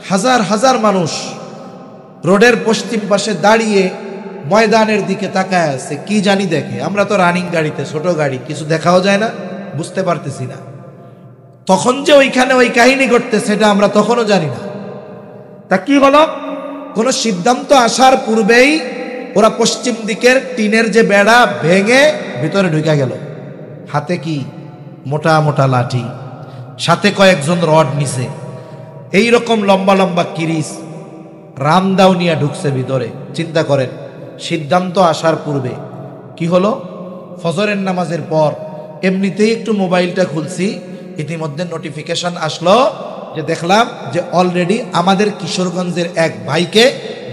হাজার হাজার মানুষ রোডের পশ্চিম পাশে দাঁড়িয়ে ময়দানের দিকে তাকায় আছে, কি জানি দেখে। আমরা তো রানিং গাড়িতে, ছোট গাড়ি, কিছু দেখাও যায় না, বুঝতে পারতেছি না। তখন যে ওইখানে ওই কাহিনী ঘটতেছে সেটা আমরা তখনও জানি না। তা কি হলো, কোনো সিদ্ধান্ত আসার পূর্বেই ওরা পশ্চিম দিকের টিনের যে বেড়া ভেঙে ভিতরে ঢুকে গেল। হাতে কি মোটা মোটা লাঠি, সাথে কয়েকজন রড নিছে, এইরকম লম্বা লম্বা কিরিস, রামদাও নিয়ে ঢুকছে ভিতরে। চিন্তা করেন, সিদ্ধান্ত আসার পূর্বে কি হলো, ফজরের নামাজের পর এমনিতেই একটু মোবাইলটা খুলছি, ইতিমধ্যে নোটিফিকেশন আসলো যে দেখলাম যে অলরেডি আমাদের কিশোরগঞ্জের এক ভাইকে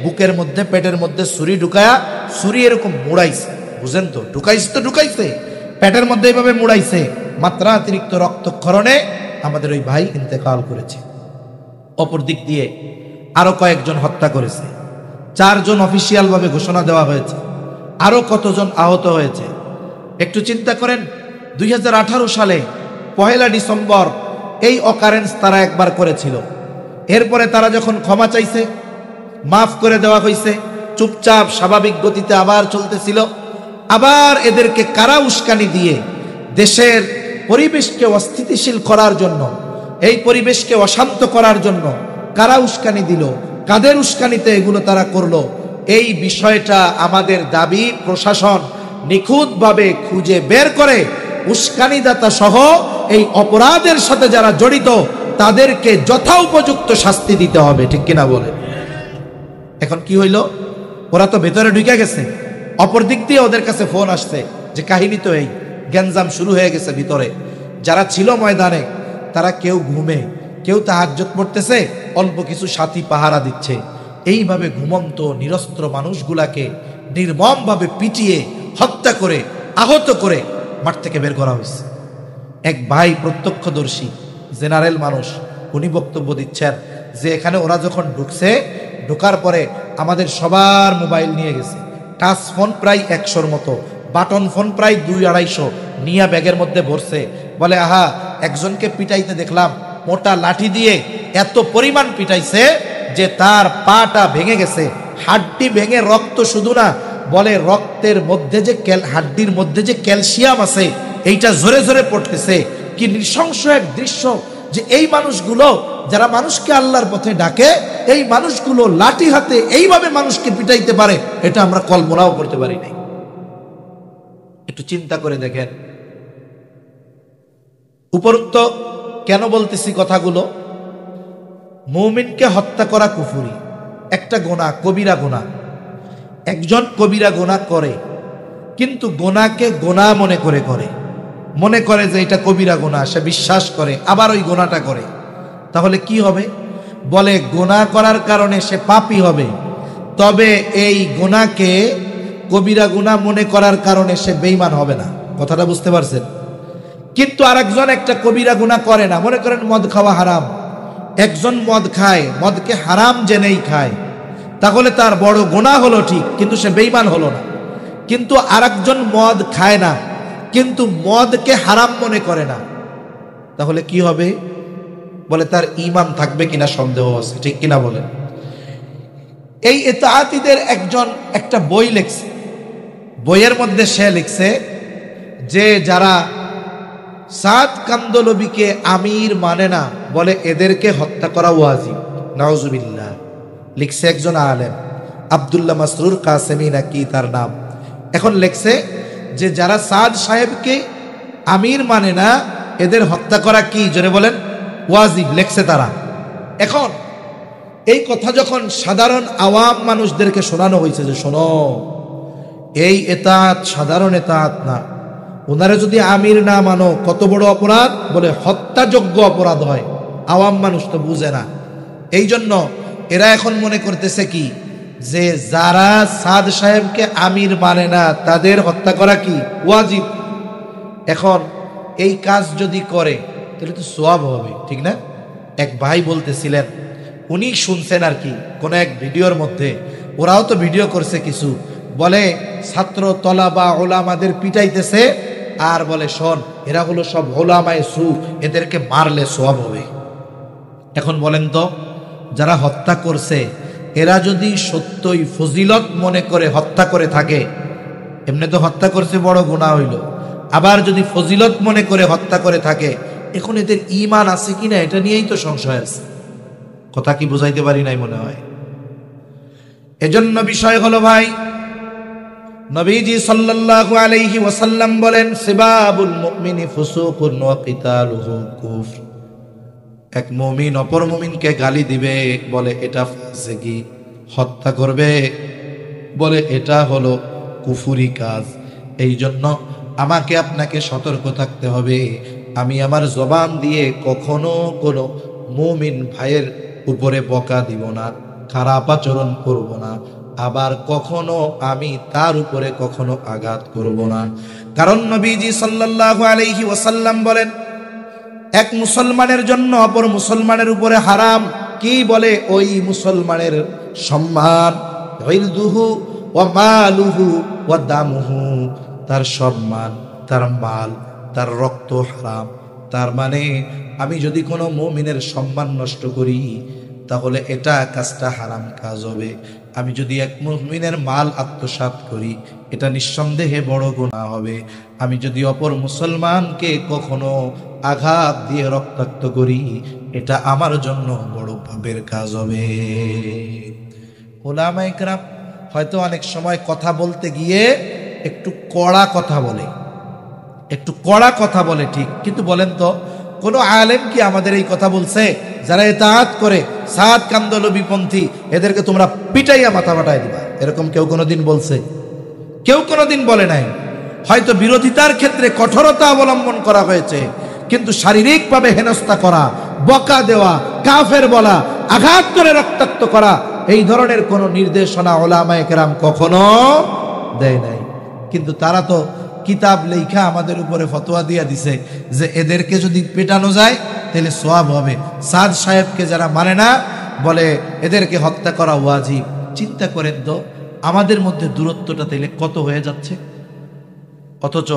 বুকের মধ্যে পেটের মধ্যে ছুরি ঢুকায়া, ছুরি এরকম মুড়াইছে, বুঝেন তো, ঢুকাইছে পেটের মধ্যে এইভাবে মুড়াইছে, মাত্রাতিরিক্ত রক্তক্ষরণে আমাদের ওই ভাই ইন্তেকাল করেছে। অপর দিক দিয়ে আরো কয়েকজন হত্যা করেছে, 4 জন অফিসিয়াল ভাবে ঘোষণা দেওয়া হয়েছে, আরো কতজন আহত হয়েছে। একটু চিন্তা করেন, 2018 সালে 1 ডিসেম্বর এই অকারেন্স তারা একবার করেছিল। এরপরে তারা যখন ক্ষমা চাইছে, মাফ করে দেওয়া হয়েছে, চুপচাপ স্বাভাবিক গতিতে আবার চলতেছিল। আবার এদেরকে কারা উস্কানি দিয়ে দেশের পরিবেশকে অস্থিতিশীল করার জন্য, এই পরিবেশকে অশান্ত করার জন্য কারা উস্কানি দিল, কাদের উস্কানিতে এগুলো তারা করলো, এই বিষয়টা আমাদের দাবি প্রশাসন নিখুঁতভাবে খুঁজে বের করে উস্কানিদাতা সহ এই অপরাধের সাথে যারা জড়িত তাদেরকে যথোপযুক্ত শাস্তি দিতে হবে, ঠিক কিনা বলে। এখন কি হইল, ওরা তো ভেতরে ঢুকে গেছে, অপর দিক দিয়ে ওদের কাছে ফোন আসছে যে কাহিনী তো এই, গ্যাঞ্জাম শুরু হয়ে গেছে ভিতরে। যারা ছিল ময়দানে তারা কেউ ঘুমে, কেউ তাহাজ্জুদ পড়তেছে, অল্প কিছু সাথী পাহারা দিচ্ছে। এইভাবে ঘুমন্ত নিরস্ত্র মানুষগুলাকে নির্মমভাবে পিটিয়ে হত্যা করে আহত করে মাঠ থেকে বের করা হয়েছে। এক ভাই প্রত্যক্ষদর্শী জেনারেল মানুষ, উনি বক্তব্য দিচ্ছেন যে এখানে ওরা যখন ঢোকার পরে আমাদের সবার মোবাইল নিয়ে গেছে, টাচ ফোন প্রায় 100-র মতো, বাটন ফোন প্রায় 200-250 নিয়া ব্যাগের মধ্যে ভরছে। বলে আহা, একজনকে পিটাইতে দেখলাম মোটা লাঠি দিয়ে, এত পরিমাণ পিটাইছে যে তার পাটা ভেঙে গেছে, হাড্ডি ভেঙে রক্ত শুধু না, বলে রক্তের মধ্যে যে হাড্ডির মধ্যে যে ক্যালসিয়াম আছে এইটা জোরে জোরে পড়তেছে। কি নৃশংস এক দৃশ্য যে এই মানুষগুলো যারা মানুষকে আল্লাহর পথে ডাকে, এই মানুষগুলো লাঠি হাতে এইভাবে মানুষকে পিটাইতে পারে, এটা আমরা কল্পনাও করতে পারি নাই। একটু চিন্তা করে দেখেন। উপরোক্ত কেন বলতেছি কথাগুলো, মুমিনকে হত্যা করা কুফরি, একটা গুনাহ, কবিরা গুনাহ। একজন কবিরা গুনাহ করে, কিন্তু গুনাহকে গুনাহ মনে করে যে এটা কবিরা গুনাহ, সে বিশ্বাস করে, আবার ওই গুনাহটা করে। তাহলে কি হবে? বলে গুনাহ করার কারণে সে পাপী হবে, তবে এই গুনাহকে কবিরা গুনাহ মনে করার কারণে সে বেঈমান হবে না। কথাটা বুঝতে পারছেন? কিন্তু আরেকজন একটা কবিরা গুনাহ করে না, মনে করেন মদ খাওয়া হারাম, একজন মদ খায়, মদকে হারাম জেনেই খায়, তাহলে তার বড় গুনাহ হলো ঠিক, কিন্তু সে বেঈমান হলো না। কিন্তু আরেকজন মদ খায় না, কিন্তু মদকে হারাম মনে করে না, তাহলে কি হবে? বলে তার ঈমান থাকবে কিনা সন্দেহ আছে, ঠিক কিনা বলেন? এই ইতাআতীদের একজন একটা বই লিখছে, বইয়ের মধ্যে সে লিখছে যে যারা সাদ কান্দলবিকে আমির মানে না, বলে এদেরকে হত্যা করা ওয়াজিব। নাউজুবিল্লাহ। লিখছে একজন আলেম, আব্দুল্লাহ মাসরুর কাসেমি নাকি তার নাম। এখন লিখছে যে যারা সাদ সাহেবকে আমির মানে না, এদের হত্যা করা কি, জোরে বলেন, ওয়াজিব, লিখছে তারা। এখন এই কথা যখন সাধারণ আওয়াম মানুষদেরকে শোনানো হয়েছে যে শোনো, এই এতাত সাধারণ এতাত না, ওনারা যদি আমির না মানো কত বড় অপরাধ, বলে হত্যাযোগ্য অপরাধ হয়। আওয়াম মানুষ তো বুঝে না, এই জন্য এরা এখন মনে করতেছে কি যে যারা সাদ সাহেবকে আমির মানে না তাদের হত্যা করা কি ওয়াজিব। এখন এই কাজ যদি করে তাহলে তো সওয়াব হবে, ঠিক না? এক ভাই বলতেছিলেন, উনি শুনছেন আর কি কোন এক ভিডিওর মধ্যে, ওরাও তো ভিডিও করছে কিছু, বলে ছাত্র তলাবা ওলামাদের পিটাইতেছে আর বলে শোন এরা হলো সব ওলামায়ে সু, এদেরকে মারলে সওয়াব হবে। এখন বলেন তো, যারা হত্যা করছে এরা যদি সত্যই ফজিলত মনে করে হত্যা করে থাকে, এমনি তো হত্যা করছে বড় গুনাহ হইল, আবার যদি ফজিলত মনে করে হত্যা করে থাকে, এখন এদের ঈমান আছে কিনা এটা নিয়েই তো সংশয় আছে। কথা কি বুঝাইতে পারি নাই মনে হয়? এজন্য বিষয় হলো ভাই, নবীজি সাল্লাল্লাহু আলাইহি ওয়াসাল্লাম বলেন সিবাবুল মুমিনি ফুসুকুন ওয়া কিতালুহু কুফর। এক মুমিন অপর মুমিনকে গালি দিবে, বলে এটা ফাসিকি, হত্যা করবে, বলে এটা হলো কুফরি কাজ। এই জন্য আমাকে আপনাকে সতর্ক থাকতে হবে। আমি আমার জবান দিয়ে কখনো কোনো মুমিন ভাইয়ের উপরে বকা দিব না, খারাপ আচরণ করব না, আবার কখনো আমি তার উপরে কখনো আঘাত করব না। কারণ নবীজি সাল্লাল্লাহু আলাইহি ওয়াসাল্লাম বলেন, এক মুসলমানের জন্য অপর মুসলমানের উপরে হারাম। কি বলে? ওই মুসলমানের সম্মান, ইরদুহু ওয়া মালুহু ওয়া দামুহু, তার সম্মান, তার মাল, তার রক্ত হারাম। তার মানে আমি যদি কোনো মুমিনের সম্মান নষ্ট করি তাহলে এটা কাজটা হারাম কাজ হবে। আমি যদি এক মুমিনের মাল আত্মসাৎ করি এটা নিঃসন্দেহে বড় গুনাহ হবে। আমি যদি অপর মুসলমানকে কখনো আঘাত দিয়ে রক্তাক্ত করি এটা আমার জন্য বড় পাপের কাজ হবে। উলামায়ে কেরাম হয়তো অনেক সময় কথা বলতে গিয়ে একটু কড়া কথা বলে, একটু কড়া কথা বলে ঠিক, কিন্তু বলেন তো কোনো আলেম কি আমাদের এই কথা বলছে? যারা ইতাআত করে সাদ কান্দলবিপন্থী এদেরকে তোমরা পিটাইয়া মাথা ফাটাই দিবা, এরকম কেউ কোনোদিন বলছে? কেউ কোনোদিন বলে নাই। হয়তো বিরোধিতার ক্ষেত্রে কঠোরতা অবলম্বন করা হয়েছে, কিন্তু শারীরিকভাবে হেনস্থা করা, বকা দেওয়া, কাফের বলা, আঘাত করে রক্তাক্ত করা, এই ধরনের কোনো নির্দেশনা উলামায়ে কেরাম কখনো দেয় নাই। কিন্তু তারা তো কিতাব লেখা আমাদের উপরে ফতোয়া দিয়া দিছে যে এদেরকে যদি পেটানো যায় তাহলে সওয়াব হবে। সাদ সাহেবকে যারা মানে না বলে এদেরকে হত্যা করা ওয়াজিব। চিন্তা করেন তো আমাদের মধ্যে দূরত্বটা তাহলে কত হয়ে যাচ্ছে। অথচ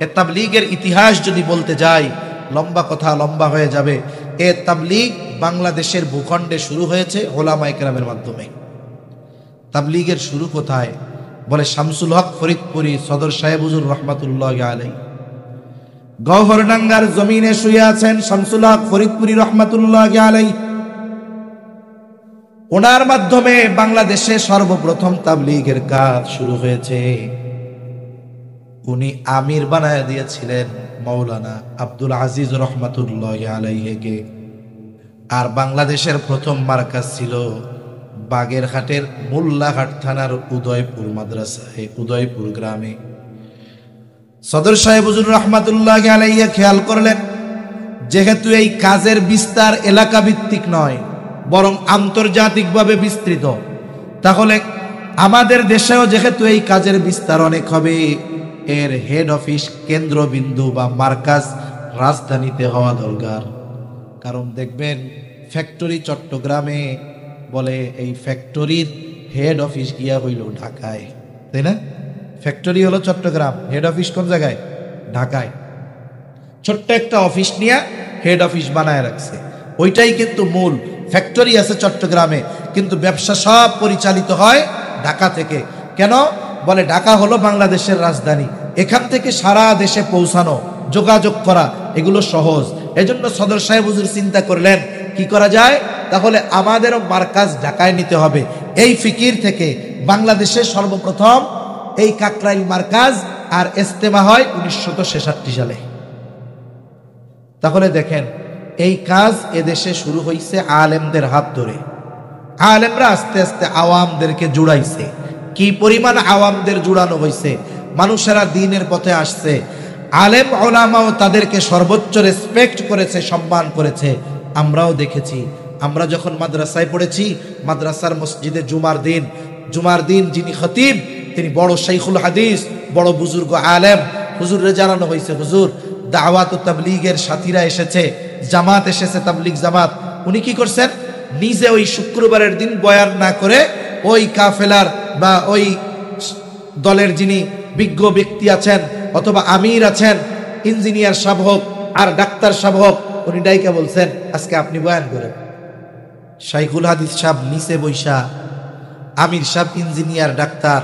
এ তাবলীগের ইতিহাস যদি বলতে যাই লম্বা কথা, লম্বা হয়ে যাবে। এ তাবলীগ বাংলাদেশের ভূখণ্ডে শুরু হয়েছে উলামায়ে কেরামের মাধ্যমে। তাবলীগের শুরু কোথায়? বলে শামসুল হক ফরিদপুরি সদর সাহেব হুজুর রহমাতুল্লাহি আলাইহি গওহরডাঙ্গার জমিনে শুয়ে আছেন শামসুল হক ফরিদপুরি রহমাতুল্লাহি আলাইহি। ওনার মাধ্যমে বাংলাদেশে সর্বপ্রথম তাবলীগের কাজ শুরু হয়েছে। উনি আমির বানায় দিয়েছিলেন মাওলানা আব্দুল আজিজ রহমাতুল্লাহি আলাইহিকে। আর বাংলাদেশের প্রথম মার্কাজ ছিল বাগেরহাটের মোল্লাহাট থানার উদয়পুর মাদ্রাসায়, উদয়পুর গ্রামে। সদর সাহেব হুজুর রহমাতুল্লাহি আলাইহি খেয়াল করলেন যেহেতু এই কাজের বিস্তার এলাকা ভিত্তিক নয় বরং আন্তর্জাতিকভাবে বিস্তৃত, তাহলে আমাদের দেশেও যেহেতু এই কাজের বিস্তার অনেক হবে, এর হেড অফিস, কেন্দ্রবিন্দু বা মার্কাজ রাজধানীতে হওয়া দরকার। কারণ দেখবেন ফ্যাক্টরি চট্টগ্রামে, বলে এই ফ্যাক্টরির হেড অফিস গিয়া হইল ঢাকায়, তাই না? ফ্যাক্টরি হলো চট্টগ্রাম, হেড অফিস কোন জায়গায়? ঢাকায়। ছোট্ট একটা অফিস নিয়ে হেড অফিস বানায় রাখছে, ওইটাই কিন্তু মূল। ফ্যাক্টরি আছে চট্টগ্রামে কিন্তু ব্যবসা সব পরিচালিত হয় ঢাকা থেকে। কেন? বলে ঢাকা হলো বাংলাদেশের রাজধানী, এখান থেকে সারা দেশে পৌঁছানো, যোগাযোগ করা এগুলো সহজ। এজন্য সদর সাহেব হুজুর চিন্তা করলেন কি করা যায়, তাহলে আমাদেরও মার্কাজ ঢাকায় নিতে হবে। এই ফিকির থেকে বাংলাদেশের সর্বপ্রথম এই কাকরাইল মার্কাজ আর ইজতেমা হয় 1966 সালে। তাহলে দেখেন এই কাজ এদেশে শুরু হয়েছে আলেমদের হাত ধরে। আলেমরা আস্তে আস্তে আওয়ামদেরকে জুড়াইছে। কি পরিমাণ আওয়ামদের জুড়ানো হয়েছে, মানুষেরা দ্বীনের পথে আসছে। আলেম ওলামাও তাদেরকে সর্বোচ্চ রেসপেক্ট করেছে, সম্মান করেছে। আমরাও দেখেছি, আমরা যখন মাদ্রাসায় পড়েছি, মাদ্রাসার মসজিদে জুমার দিন যিনি খতিব তিনি বড় শাইখুল হাদিস, বড় বুজুর্গ আলেম। হুজুরে জানানো হয়েছে, হুজুর দাওয়াত ও তাবলীগের সাথীরা এসেছে, জামাত এসেছে, তাবলীগ জামাত। উনি কি করছেন, নিজে ওই শুক্রবারের দিন বয়ান না করে ওই কাফেলার বা ওই দলের যিনি বিজ্ঞ ব্যক্তি আছেন অথবা আমির আছেন, ইঞ্জিনিয়ার সাহেব হোক আর ডাক্তার সাহেব হোক, উনি ডাইকা বলছেন আজকে আপনি বয়ান করেন। শাইখুল হাদিস সাহেব নিচে বৈশা, আমির সাহেব ইঞ্জিনিয়ার ডাক্তার,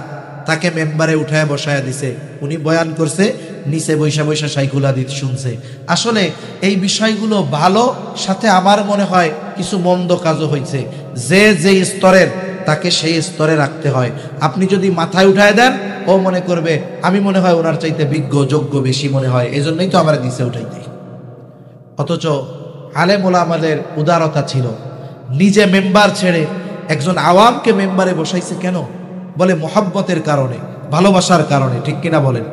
তাকে মেম্বারে উঠায় বসায় দিছে, উনি বয়ান করছে, নিচে বৈশা বৈশা শাইখুল হাদিস শুনছে। আসলে এই বিষয়গুলো ভালো, সাথে আমার মনে হয় কিছু মন্দ কাজও হয়েছে। যে যে স্তরের তাকে সেই স্তরে রাখতে হয়। আপনি যদি মাথায় উঠায় দেন ও মনে করবে আমি মনে হয় ওনার চাইতে বিজ্ঞ যোগ্য বেশি মনে হয়, এই জন্যই তো আমার নিচে উঠাইতে। অথচ আলেম ওলামাদের উদারতা ছিল, নিজে মেম্বার ছেড়ে একজন আওয়ামকে মেম্বারে বসাইছে। কেন? বলে মোহাব্বতের কারণে, ভালোবাসার কারণে। ঠিক কিনা বলেন?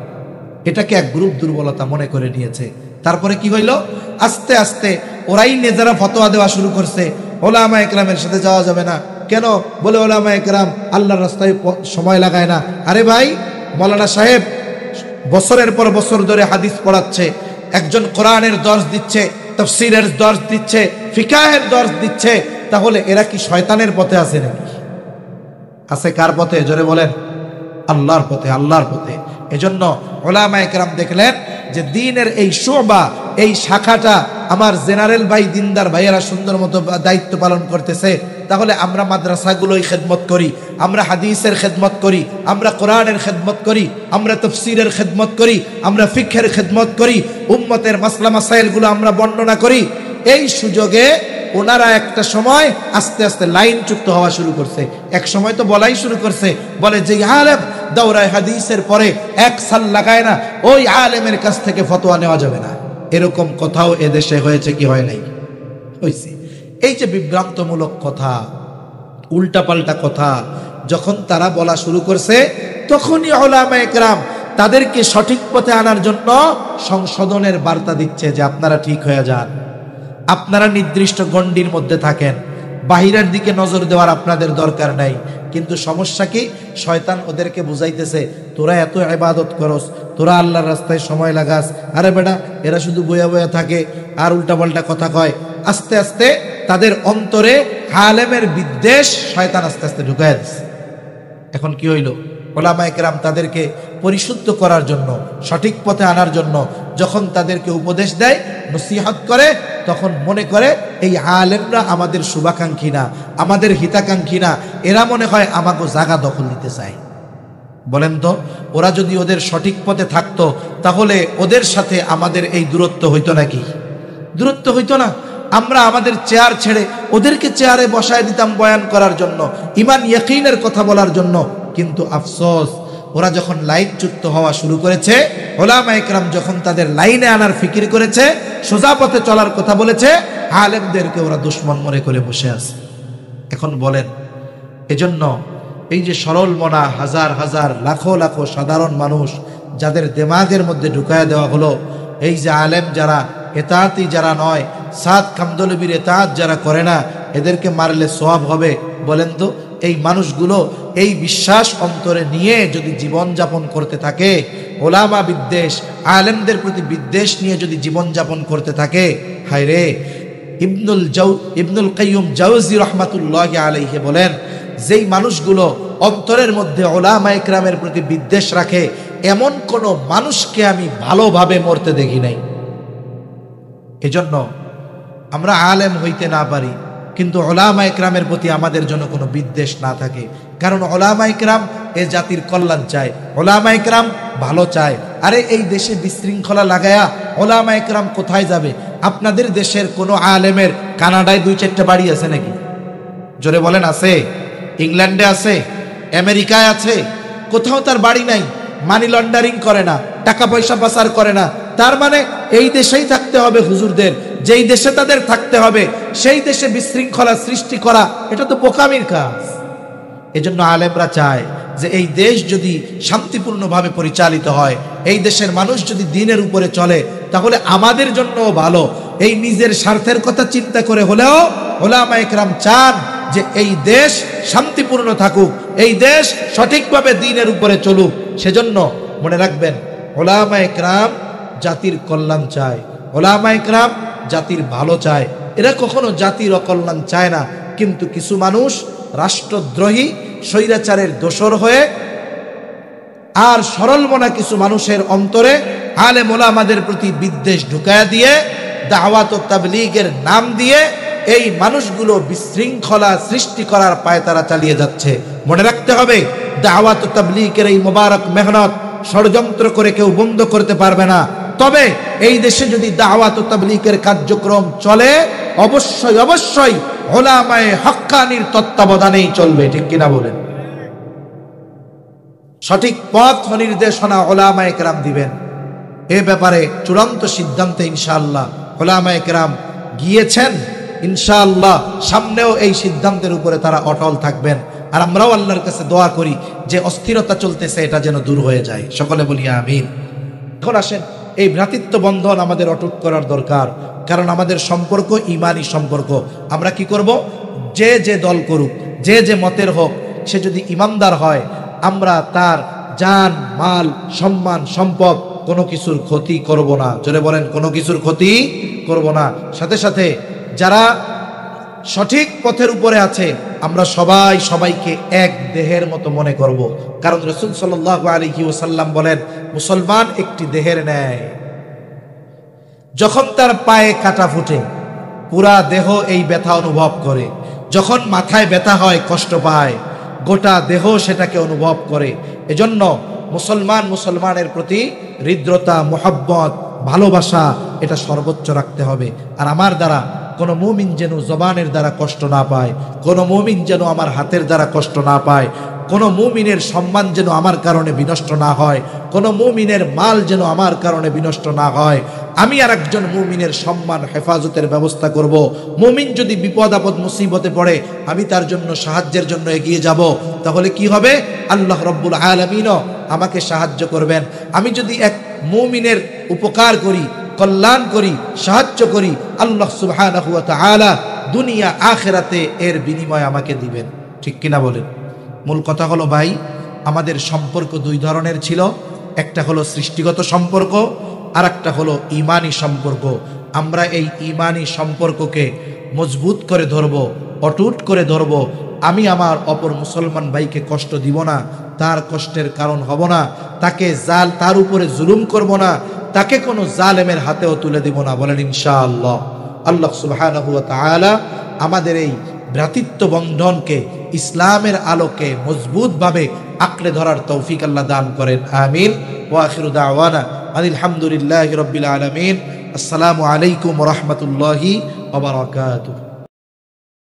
এটাকে এক গ্রুপ দুর্বলতা মনে করে নিয়েছে। তারপরে কি হইল, আস্তে আস্তে ওরাই নিজেরা ফতোয়া দেওয়া শুরু করছে, ওলামা একরামের সাথে যাওয়া যাবে না। কেন? বলে ওলামা একরাম আল্লাহর রাস্তায় সময় লাগায় না। আরে ভাই, মৌলানা সাহেব বছরের পর বছর ধরে হাদিস পড়াচ্ছে, একজন কোরআনের দর্শ দিচ্ছে, তাফসীরের দর্শ দিচ্ছে, ফিকাহের দর্শ দিচ্ছে, তাহলে এরা কি শয়তানের পথে আছে নাকি? আছে কার পথে? জোরে বলেন, আল্লাহর পথে, আল্লাহর পথে। এজন্য ওলামা একরাম দেখলেন যে দিনের এই শোবা, এই শাখাটা আমার জেনারেল ভাই, দিনদার ভাইয়েরা সুন্দর মতো দায়িত্ব পালন করতেছে, তাহলে আমরা মাদ্রাসাগুলোই খেদমত করি, আমরা হাদিসের খেদমত করি, আমরা কোরআনের খেদমত করি, আমরা তাফসীরের খেদমত করি, আমরা ফিকহের খেদমত করি, উম্মতের মাসলা মাসাইলগুলো আমরা বর্ণনা করি। এই সুযোগে ওনারা একটা সময় আস্তে আস্তে লাইনচ্যুত হওয়া শুরু করছে। এক সময় তো বলাই শুরু করছে, বলে যে আলেম দাওরায়ে হাদিসের পরে এক সাল লাগায় না, ওই আলেমের কাছ থেকে ফতোয়া নেওয়া যাবে না। এরকম কথাও এদেশে হয়েছে কি হয় নাই? হয়েছে। এই যে বিভ্রান্তমূলক কথা, উল্টাপাল্টা কথা যখন তারা বলা শুরু করছে, তখনই উলামা একরাম তাদেরকে সঠিক পথে আনার জন্য সংশোধনের বার্তা দিচ্ছে যে আপনারা ঠিক হয়ে যান, আপনারা নির্দিষ্ট গণ্ডির মধ্যে থাকেন, বাহিরের দিকে নজর দেওয়ার আপনাদের দরকার নাই। কিন্তু সমস্যা কি? শয়তান ওদেরকে বুঝাইতেছে, তোরা এত ইবাদত করস, তোরা আল্লাহর রাস্তায় সময় লাগাস, আরে বেটা এরা শুধু বয়া বয়া থাকে আর উল্টাপাল্টা কথা কয়। আস্তে আস্তে তাদের অন্তরে আলেমের বিদ্বেষ শয়তান আস্তে আস্তে ঢুকায় দিচ্ছে। এখন কি হইল? উলামা একরাম তাদেরকে পরিশুদ্ধ করার জন্য, সঠিক পথে আনার জন্য যখন তাদেরকে উপদেশ দেয়, নসিহত করে, তখন মনে করে এই আলেমরা আমাদের শুভাকাঙ্ক্ষী না, আমাদের হিতাকাঙ্ক্ষী না, এরা মনে হয় আমাকে জায়গা দখল নিতে চায়। বলেন তো, ওরা যদি ওদের সঠিক পথে থাকতো, তাহলে ওদের সাথে আমাদের এই দূরত্ব হইতো নাকি? দূরত্ব হইতো না। আমরা আমাদের চেয়ার ছেড়ে ওদেরকে চেয়ারে বসায় দিতাম বয়ান করার জন্য, ঈমান ইয়াকিনের কথা বলার জন্য। কিন্তু আফসোস, ওরা যখন লাইনচ্যুত হওয়া শুরু করেছে, উলামা একরাম যখন তাদের লাইনে আনার ফিকির করেছে, সোজা পথে চলার কথা বলেছে, আলেমদেরকে ওরা দুশমন মনে করে বসে আছে। এখন বলেন, এজন্য এই যে সরল মনা হাজার হাজার লাখো লাখো সাধারণ মানুষ যাদের দিমাগের মধ্যে ঢুকায় দেওয়া হলো, এই যে আলেম যারা এতাআতি যারা নয়, সাদ কামদুলবির এতাআত যারা করে না, এদেরকে মারলে সওয়াব হবে। বলেন তো, এই মানুষগুলো এই বিশ্বাস অন্তরে নিয়ে যদি জীবন যাপন করতে থাকে, ওলামা বিদ্বেষ, আলেমদের প্রতি বিদ্বেষ নিয়ে যদি জীবন যাপন করতে থাকে, হায় রে! ইবনুল কাইয়ুম জাওজি রাহমাতুল্লাহি আলাইহি বলেন, যেই মানুষগুলো অন্তরের মধ্যে উলামা ইকরামের প্রতি বিদ্বেষ রাখে, এমন কোন মানুষকে আমি ভালোভাবে মরতে দেখি নাই। এজন্য আমরা আলেম হইতে না পারি, কিন্তু উলামা ইকরামের প্রতি আমাদের জন্য কোনো বিদ্বেষ না থাকে। কারণ উলামা ইকরাম এ জাতির কল্যাণ চায়, উলামা ইকরাম ভালো চায়। আরে এই দেশে বিশৃঙ্খলা লাগায়া উলামা ইকরাম কোথায় যাবে? আপনাদের দেশের কোনো আলেমের কানাডায় 2-4টা বাড়ি আছে নাকি? জোরে বলেন, আছে? ইংল্যান্ডে আছে, আমেরিকায় আছে, কোথাও তার বাড়ি নাই। মানি লন্ডারিং করে না, টাকা পয়সা পাচার করে না। তার মানে এই দেশেই থাকতে হবে হুজুরদের, যেই দেশে তাদের থাকতে হবে সেই দেশে বিশৃঙ্খলা সৃষ্টি করা, এটা তো বোকামির কাজ। এজন্য আলেমরা চায় যে এই দেশ যদি শান্তিপূর্ণভাবে পরিচালিত হয়, এই দেশের মানুষ যদি দ্বীনের উপরে চলে, তাহলে আমাদের জন্যও ভালো। এই নিজের স্বার্থের কথা চিন্তা করে হলেও উলামা ইকরাম চান যে এই দেশ শান্তিপূর্ণ থাকুক, এই দেশ সঠিকভাবে দ্বীনের উপরে চলুক। সেজন্য মনে রাখবেন, উলামা ইকরাম জাতির কল্যাণ চায়, উলামা ইকরাম জাতির ভালো চায়। এরা কখনো জাতির অকল্যাণ চায় না। কিন্তু কিছু মানুষ রাষ্ট্রদ্রোহী, স্বৈরাচারের দোসর হয়ে, আর সরল মনা কিছু মানুষের অন্তরে আলেম ওলামাদের প্রতি বিদ্বেষ ঢুকায়া দিয়ে, দাওয়াত ও তাবলীগের নাম দিয়ে এই মানুষগুলো বিশৃঙ্খলা সৃষ্টি করার পায়তারা চালিয়ে যাচ্ছে। মনে রাখতে হবে, দাওয়াত ও তাবলীগের এই মোবারক মেহনত ষড়যন্ত্র করে কেউ বন্ধ করতে পারবে না। তবে এই দেশে যদি দাওয়াত ও তাবলীগের কার্যক্রম চলে, অবশ্যই অবশ্যই উলামায়ে হক্কানির তত্ত্বাবধানেই চলবে। ঠিক কিনা বলেন? সঠিক পথ নির্দেশনা উলামায়ে কেরাম দিবেন। এ ব্যাপারে চূড়ান্ত সিদ্ধান্তে ইনশাআল্লাহ উলামায়ে কেরাম গিয়েছেন। ইনশাআল্লাহ সামনেও এই সিদ্ধান্তের উপরে তারা অটল থাকবেন। আর আমরাও আল্লাহর কাছে দোয়া করি যে অস্থিরতা চলতেছে, এটা যেন দূর হয়ে যায়। সকলে বলি আমিন। এখন আসেন, এই ভ্রাতৃত্ব বন্ধন আমাদের অটুট করার দরকার, কারণ আমাদের সম্পর্ক ঈমানি সম্পর্ক। আমরা কি করব? যে যে দল করুক, যে যে মতের হোক, সে যদি ঈমানদার হয়, আমরা তার জান মাল সম্মান সম্পদ কোনো কিছুর ক্ষতি করব না। জোরে বলেন, কোনো কিছুর ক্ষতি করব না। সাথে সাথে যারা সঠিক পথের উপরে আছে, আমরা সবাই সবাইকে এক দেহের মতো মনে করব, কারণ রাসূল সাল্লাল্লাহু আলাইহি ওয়াসাল্লাম বলেন, মুসলমান একটি দেহের ন্যায়। যখন তার পায়ে কাটা ফুটে, পুরা দেহ এই ব্যথা অনুভব করে। যখন মাথায় ব্যথা হয়, কষ্ট পায়, গোটা দেহ সেটাকে অনুভব করে। এজন্য মুসলমানের প্রতি হৃদ্রতা, মোহাব্বত, ভালোবাসা এটা সর্বোচ্চ রাখতে হবে। আর আমার দ্বারা কোনো মুমিন যেন জবানের দ্বারা কষ্ট না পায়, কোনো মুমিন যেন আমার হাতের দ্বারা কষ্ট না পায়, কোনো মুমিনের সম্মান যেন আমার কারণে বিনষ্ট না হয়, কোনো মুমিনের মাল যেন আমার কারণে বিনষ্ট না হয়। আমি আর একজন মুমিনের সম্মান হেফাজতের ব্যবস্থা করব। মুমিন যদি বিপদ আপদ মুসিবতে পড়ে, আমি তার জন্য সাহায্যের জন্য এগিয়ে যাব। তাহলে কি হবে? আল্লাহ রব্বুল আলামিনও আমাকে সাহায্য করবেন। আমি যদি এক মুমিনের উপকার করি, কল্যাণ করি, সাহায্য করি, আল্লাহ সুবহানাহু ওয়া তাআলা দুনিয়া আখিরাতে এর বিনিময় আমাকে দিবেন। ঠিক কিনা বলেন? মূল কথা হলো ভাই, আমাদের সম্পর্ক দুই ধরনের ছিল। একটা হলো সৃষ্টিগত সম্পর্ক, আর একটা হলো ঈমানি সম্পর্ক। আমরা এই ঈমানি সম্পর্ককে মজবুত করে ধরব, অটুট করে ধরব। আমি আমার অপর মুসলমান ভাইকে কষ্ট দিব না, তার কষ্টের কারণ হব না, তার উপরে জুলুম করব না, তাকে কোনো জালেমের হাতেও তুলে দিব না। বলেন ইনশাআল্লাহ। আল্লাহ সুবহানাহু ওয়া তাআলা আমাদের এই ভ্রাতৃত্ব বন্ধনকে ইসলামের আলোকে মজবুতভাবে আঁকড়ে ধরার তৌফিক আল্লাহ দান করেন। আমিন। ওয়া আখিরু দাওয়ানা আলহামদুলিল্লাহি রাব্বিল আলামিন। আসসালামু আলাইকুম ওয়া রাহমাতুল্লাহি ওয়া বারাকাতুহু।